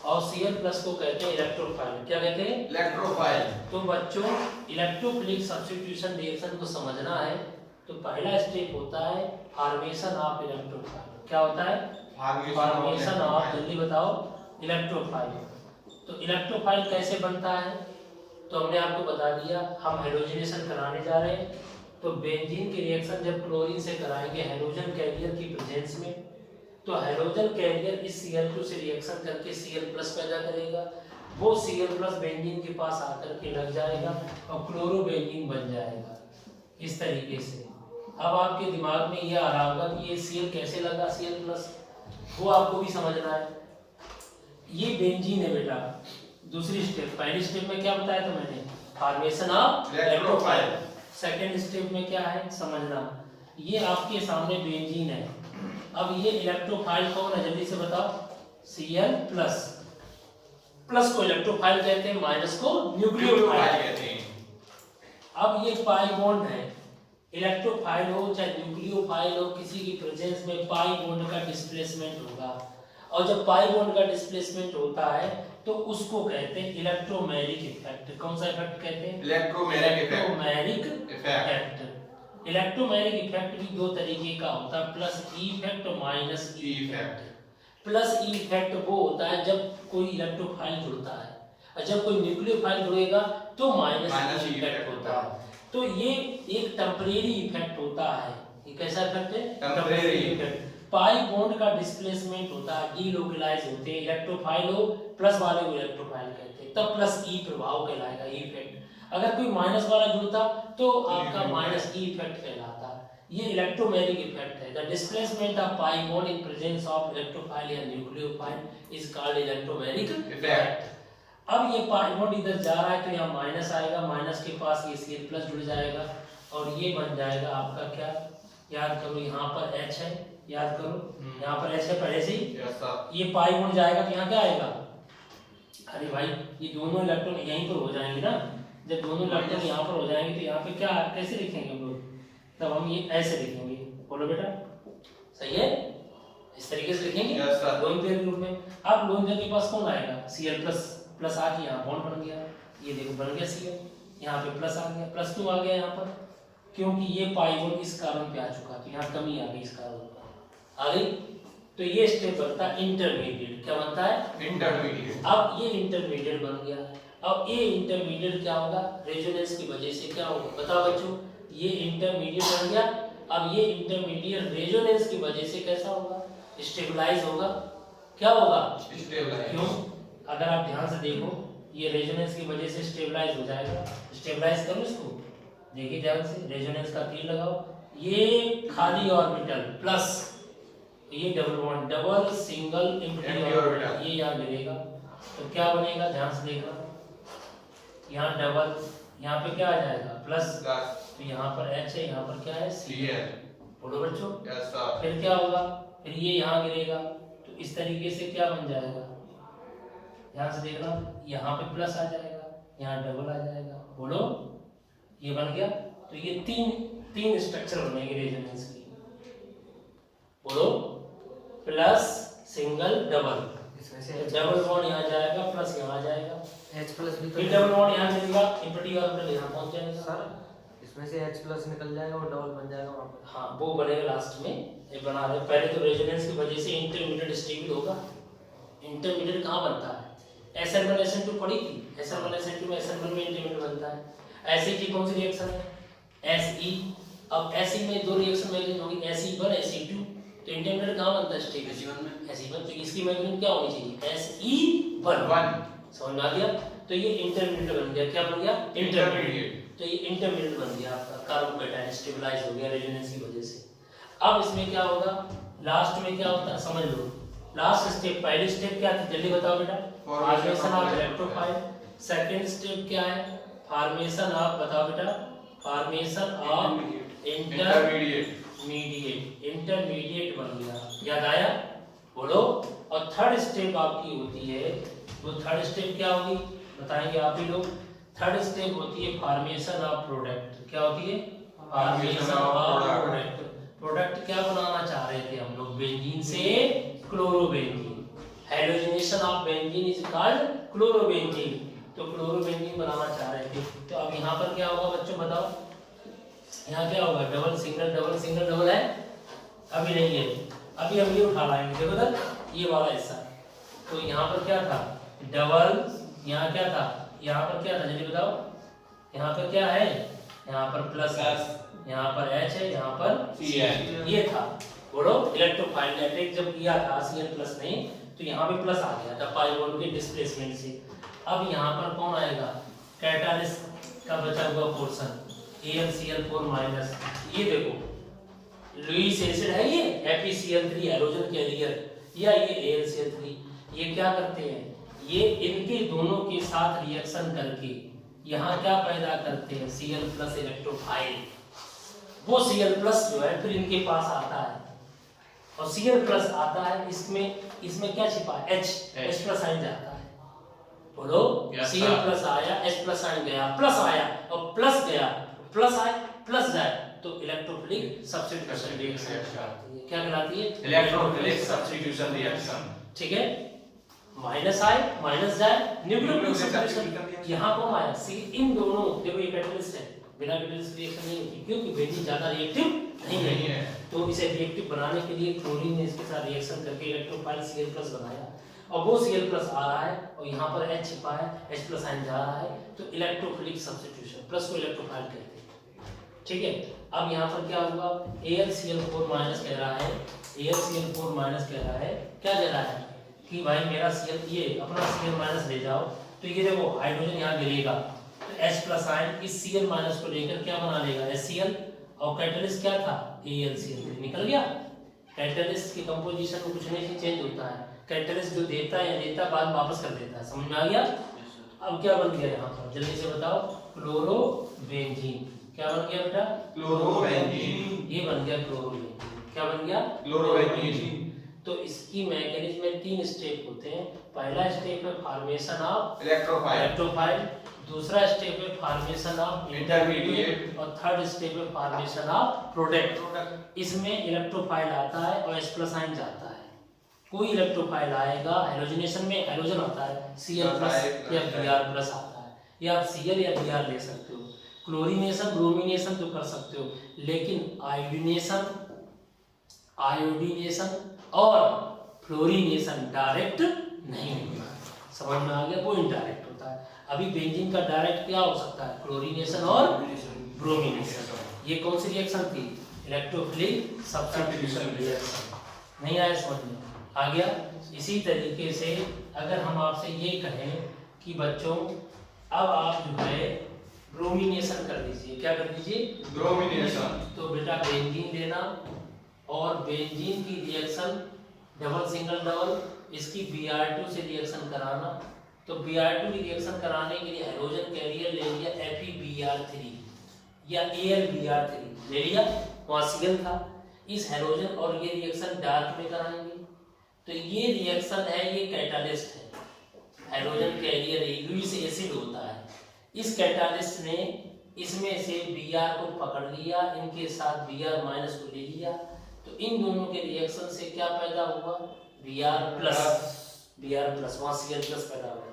Speaker 1: और Cl प्लस को कहते हैं इलेक्ट्रोफाइल। क्या कहते हैं?
Speaker 3: इलेक्ट्रोफाइल।
Speaker 1: तो बच्चों इलेक्ट्रोफिलिक सब्स्टिट्यूशन रिएक्शन को समझना है तो पहला स्टेप होता है फॉर्मेशन ऑफ इलेक्ट्रोफाइल। क्या होता है? फॉर्मेशन ऑफ, जल्दी बताओ, इलेक्ट्रोफाइल। तो इलेक्ट्रोफाइल कैसे बनता है तो हमने आपको बता दिया, हम हेलोजनेशन कराने जा रहे हैं। तो बेंजीन की रिएक्शन जब क्लोरीन से कराएंगे हेलोजन कैरियर की प्रेजेंस में, तो हेलोजन कैरियर इस Cl2 से रिएक्शन करके Cl+ पैदा करेगा, वो Cl+ बेंजीन के पास आकर के लग जाएगा और क्लोरोबेंजीन बन जाएगा इस तरीके से। अब आपके दिमाग में ये आ रहा होगा कि ये Cl कैसे लगा Cl+, वो आपको भी समझना है। ये बेंजीन है बेटा। दूसरी स्टेप, पहली स्टेप में क्या बताया था मैंने? Formation of electrophile. Second step में क्या है समझना, ये आपके सामने बेंजीन है। अब ये इलेक्ट्रोफाइल कौन है जल्दी से बताओ? Cl+। प्लस को इलेक्ट्रोफाइल कहते हैं, माइनस को न्यूक्लियोफाइल कहते हैं। अब ये पाई बॉन्ड है, इलेक्ट्रोफाइल हो चाहे न्यूक्लियोफाइल हो, किसी की प्रेजेंस में पाई बॉन्ड का डिस्प्लेसमेंट होगा, और जब पाई बॉन्ड का डिस्प्लेसमेंट होता है तो उसको कहते हैं इलेक्ट्रोमैरिक इफेक्ट। कौन सा इफेक्ट कहते हैं? Electromeric effect. इलेक्ट्रोमैरिक इफेक्ट भी दो तरीके का होता है, प्लस ई इफेक्ट और minus E effect. Plus E effect वो होता है जब कोई इलेक्ट्रोफाइल जुड़ता है, और जब कोई न्यूक्लियोफाइल जुड़ेगा तो माइनस ई इफेक्ट होता है। तो ये एक टेम्परेरी इफेक्ट होता है। ये कैसा इफेक्ट है? Temporary effect. पाई बॉन्ड का डिस्प्लेसमेंट होता है, डीलोकलाइज होते हैं, इलेक्ट्रोफाइल हो प्लस वाले को इलेक्ट्रोफाइल कहते हैं, तब प्लस ई प्रभाव कहलाएगा, ई इफेक्ट। अगर कोई माइनस वाला जुड़ता तो आपका माइनस ई इफेक्ट कहलाता। ये इलेक्ट्रोमैरिक इफेक्ट है। The displacement of pi bond in presence of electrophile या nucleophile is called electromeric effect. अब ये पाई बॉन्ड इधर जा रहा है तो यहाँ माइनस आएगा, माइनस के पास ये Cl+ जुड़ जाएगा और ये बन जाएगा आपका क्या, याद करो, यहाँ पर H है, याद करो, यहाँ पर H है पहले से ही। ये पाई बॉन्ड जाएगा तो यहाँ क्या आएगा? अरे भाई ये दोनों इलेक्ट्रॉन यहीं पर हो जाएंगे ना। जब दोनों इलेक्ट्रॉन यहाँ पर हो जाएंगे तो यहाँ पे क्या, कैसे लिखेंगे हम लोग? तब हम ये ऐसे लिखेंगे। बोलो बेटा, सही है? इस तरीके से लिखेंगे लोन पेयर के रूप में। अब लोन पेयर के पास कौन आएगा? Cl+ प्लस आ गया, यहाँ बॉन्ड बन गया, ये देखो बन गया Cl, यहाँ पे प्लस आ गया, प्लस क्यों आ गया यहाँ पर? क्योंकि ये पाई बॉन्ड इस कार्बन पे आ चुका, तो यहाँ कमी आ गई इस कार्बन पर, आ गई। तो ये स्टेप बनता है इंटरमीडिएट। क्या बनता है? इंटरमीडिएट। अब ये इंटरमीडिएट बन गया। अब ये इंटरमीडिएट क्या होगा? रेजोनेंस की वजह से क्या होगा बताओ बच्चों? ये इंटरमीडिएट बन गया। अब ये इंटरमीडिएट रेजोनेंस की वजह से कैसा होगा? स्टेबलाइज होगा। क्या होगा? स्टेबलाइज। क्यों? अगर आप ध्यान से देखो, ये रेजोनेंस की वजह से स्टेबलाइज हो जाएगा। स्टेबलाइज करो इसको, देखिए ध्यान से, रेजोनेंस का तीर लगाओ। ये खाली ऑर्बिटल प्लस ये double bond, double single empty orbital, ये यहाँ गिरेगा तो क्या बनेगा? ध्यान से देखना, यहाँ डबल, यहाँ पे क्या आ जाएगा? प्लस, तो यहाँ पर H है, यहाँ पर क्या है? Cl। बोलो बच्चों। फिर क्या होगा? फिर ये यहाँ गिरेगा तो इस तरीके से क्या बन जाएगा? ध्यान से देखना, यहाँ पे प्लस आ जाएगा, यहाँ डबल आ जाएगा। बोलो, ये बन गया। तो ये तीन स्ट्रक्चर बनेंगे रेजोनेंस की। बोलो, प्लस, सिंगल, डबल।
Speaker 3: इसमें से
Speaker 1: तो डबल बॉन्ड यहाँ जाएगा, प्लस यहाँ जाएगा,
Speaker 3: H+ भी तो
Speaker 1: फिर डबल बॉन्ड यहाँ मिलेगा, इम्पटी ऑर्बिटल यहाँ पहुंच जाएगा।
Speaker 3: सर इसमें से H+ निकल जाएगा और डबल बन जाएगा वहाँ पर।
Speaker 1: हाँ वो बनेगा लास्ट में, ये बना रहे पहले तो रेजोनेंस की वजह से इंटरमीडिएट स्टेबल होगा। इंटरमीडिएट कहाँ बनता है? SN1 SN2 पढ़ी थी, SN1 SN2 में SN1 में इंटरमीडिएट बनता है। ऐसे की कौन सी रिएक्शन है? SE। अब SE में दो रिएक्शन मैगनीज होगी, SE1 SE2, तो इंटरमीडिएट कहाँ बनता है? स्टेबल
Speaker 2: SE1 में।
Speaker 1: SE1, तो इसकी मैगनीज क्या होनी चाहिए? SE1। समझ में आ गया? तो ये इंटरमीडिएट बन गया, क्या बन गया? इंटरमीडिएट। तो ये इंटरमीडिएट बन गया आपका, कार्बोकेटायन स्टेबलाइज हो गया रेजोनेंस की वजह से। अब इसमें क्या होगा? लास्ट में क्या होता है समझ लो। लास्ट स्टेप, पहली स्टेप क्या थी जल्दी बताओ बेटा? Formation of electrophile. Second step क्या है? फॉर्मेशन ऑफ, बताओ बेटा? फॉर्मेशन ऑफ इंटरमीडिएट बन गया, याद आया? बोलो। और थर्ड स्टेप आपकी होती है, वो थर्ड स्टेप क्या होगी बताएंगे आप ही लोग। थर्ड स्टेप होती है फॉर्मेशन ऑफ प्रोडक्ट। क्या होती है? Formation of product. प्रोडक्ट क्या बनाना चाह रहे थे हम लोग? बेंजीन से chlorobenzene. Halogenation of benzene is called chlorobenzene. तो क्लोरोबेंजीन बनाना चाह रहे थे। तो अब यहाँ पर क्या होगा बच्चों बताओ? यहाँ क्या होगा? Double single double single double है? अभी नहीं है, अभी हम ये उठा लाएंगे। देखो इधर ये वाला हिस्सा, तो यहाँ पर क्या था? डबल। यहाँ क्या था? यहाँ पर क्या था जल्दी बताओ? यहाँ पर क्या है? यहाँ पर प्लस है, यहाँ पर H है, यहाँ पर C है। ये था, बोलो। इलेक्ट्रोफाइल अटैक जब किया था Cl+ ने, तो यहाँ पे प्लस आ गया था पाई बॉन्ड के डिस्प्लेसमेंट से। अब यहाँ पर कौन आएगा? कैटालिस्ट का बचा हुआ पोर्शन AlCl4-। ये देखो लुईस एसिड है ये, FeCl3 हैलोजन कैरियर, या ये AlCl3। ये क्या करते हैं? ये इनके दोनों के साथ रिएक्शन करके यहाँ क्या पैदा करते हैं? Cl+ electrophile. वो Cl+ जो है फिर इनके पास आता है, और Cl+ आता है, इसमें क्या छिपा है? H+ आइन जाता है। बोलो। Cl+ आया, H+ आइन गया, प्लस आया और प्लस गया, प्लस आए प्लस जाए, तो इलेक्ट्रोफिलिक सब्स्टिट्यूशन रिएक्शन कहलाती है। क्या कहलाती है?
Speaker 4: Electrophilic substitution reaction.
Speaker 1: ठीक है, माइनस आए माइनस जाए, न्यूक्लियोफिलिक सब्स्टिट्यूशन। यहाँ कौन आया? सी। इन दोनों देखो ये कैटलिस्ट है, बिना कैटलिस्ट रिएक्शन नहीं होती, क्योंकि बेंजीन ज्यादा रिएक्टिव नहीं है। तो इसे रिएक्टिव बनाने के लिए क्लोरीन ने इसके साथ रिएक्शन करके इलेक्ट्रोफाइल Cl+ बनाया, और वो Cl+ आ रहा है और यहाँ पर H छिपा है, H+ आइन जा रहा है, तो इलेक्ट्रोफिलिक सब्स्टिट्यूशन। प्लस को इलेक्ट्रोफाइल कहते हैं। ठीक है, अब यहाँ पर क्या होगा? AlCl4- कह रहा है, AlCl4- कह रहा है, क्या कह रहा है कि भाई मेरा Cl, ये अपना Cl- ले जाओ। तो ये देखो हाइड्रोजन यहाँ गिरेगा, तो H+ आयन इस Cl- को लेकर क्या बना लेगा? HCl। और कैटलिस्ट क्या था? AlCl3 निकल गया। कैटलिस्ट की कंपोजिशन में कुछ नहीं चेंज होता है, कैटलिस्ट जो देता है या लेता बाद में वापस कर देता है। समझ में आ गया? अब क्या बन गया यहाँ पर जल्दी से बताओ? क्लोरोबेंजीन। क्या बन गया बेटा?
Speaker 4: क्लोरोबेंजीन।
Speaker 1: ये बन गया क्लोरोबेंजीन। क्या बन गया?
Speaker 4: क्लोरोबेंजीन।
Speaker 1: तो इसकी मैकेनिज्म में 3 स्टेप होते हैं। पहला स्टेप है फॉर्मेशन ऑफ इलेक्ट्रोफाइल, दूसरा स्टेप है फॉर्मेशन ऑफ इंटरमीडिएट, और थर्ड स्टेप है फॉर्मेशन ऑफ प्रोडक्ट। इसमें इलेक्ट्रोफाइल आता है और H+ आइन जाता है। कोई इलेक्ट्रोफाइल आएगा हेलोजिनेशन में, हेलोजन आता है Cl+ या Br+ आता है, या आप Cl या Br ले सकते हो। क्लोरीनेशन ब्रोमिनेशन तो कर सकते हो, लेकिन आयोडीनेशन और फ्लोरीनेशन डायरेक्ट नहीं होता। समझ में आ गया? वो इनडायरेक्ट होता है। अभी बेंजीन का डायरेक्ट क्या हो सकता है? क्लोरीनेशन और ब्रोमिनेशन। ये कौन सी रिएक्शन थी? Electrophilic substitution reaction. नहीं आया समझ में? आ गया? इसी तरीके से अगर हम आपसे ये कहें कि बच्चों अब आप जो है ब्रोमिनेशन कर दीजिए, क्या कर दीजिए?
Speaker 4: ब्रोमिनेशन।
Speaker 1: तो बेटा बेंजीन लेना और बेंजीन की रिएक्शन डबल सिंगल डबल, इसकी Br2 से रिएक्शन कराना। तो Br2 की रिएक्शन कराने के लिए हाइड्रोजन कैरियर ले लिया FeBr3 या AlBr3 ले लिया, वहाँ Cl था। इस हाइड्रोजन और ये रिएक्शन डार्क में कराएंगे। तो ये रिएक्शन है, ये कैटालिस्ट है। हाइड्रोजन कैरियर लुईस एसिड होता है। इस कैटालिस्ट ने इसमें से Br को पकड़ लिया, इनके साथ Br- को ले लिया, तो इन दोनों के रिएक्शन से क्या पैदा हुआ? Br+। Br प्लस, वहाँ Cl प्लस पैदा हो गया।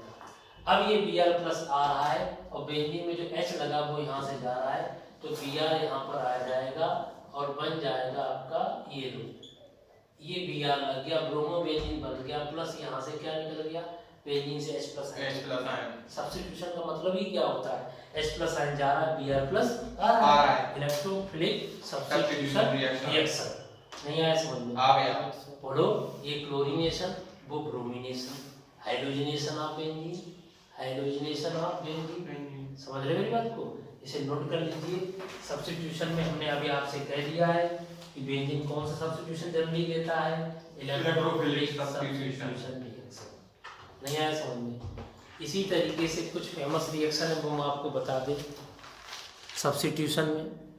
Speaker 1: अब ये Br प्लस आ रहा है और बेंजीन में जो H लगा वो यहाँ से जा रहा है, तो Br यहाँ पर आ जाएगा और बन जाएगा आपका ये लो, ये Br लग गया, ब्रोमो बेंजीन बन गया, प्लस यहाँ से क्या निकल गया, बेंजीन से H प्लस
Speaker 4: आयन।
Speaker 1: सब्स्टिट्यूशन का मतलब ही क्या होता है, H प्लस आयन जा रहा है, Br प्लस आ
Speaker 4: आ
Speaker 1: रहा
Speaker 4: रहा
Speaker 1: है,
Speaker 4: है।
Speaker 1: Electrophilic
Speaker 4: Substitution
Speaker 1: substitution
Speaker 4: reaction।
Speaker 1: Reaction. नहीं आया समझ में?
Speaker 4: आ गया।
Speaker 1: बोलो, ये क्लोरीनेशन, वो bromination, hydrogenation of benzene, hydrogenation of benzene. समझ रहे मेरी बात को? इसे नोट कर लीजिए। सब्स्टिट्यूशन में हमने अभी आपसे कह दिया है कि बेंजीन कौन सा सब्स्टिट्यूशन जनरली देता है,
Speaker 4: इलेक्ट्रोफिलिक सब्स्टिट्यूशन
Speaker 1: रिएक्शन। नहीं आया समझ में? इसी तरीके से कुछ फेमस रिएक्शन है वो हम आपको बता दें सब्स्टिट्यूशन में।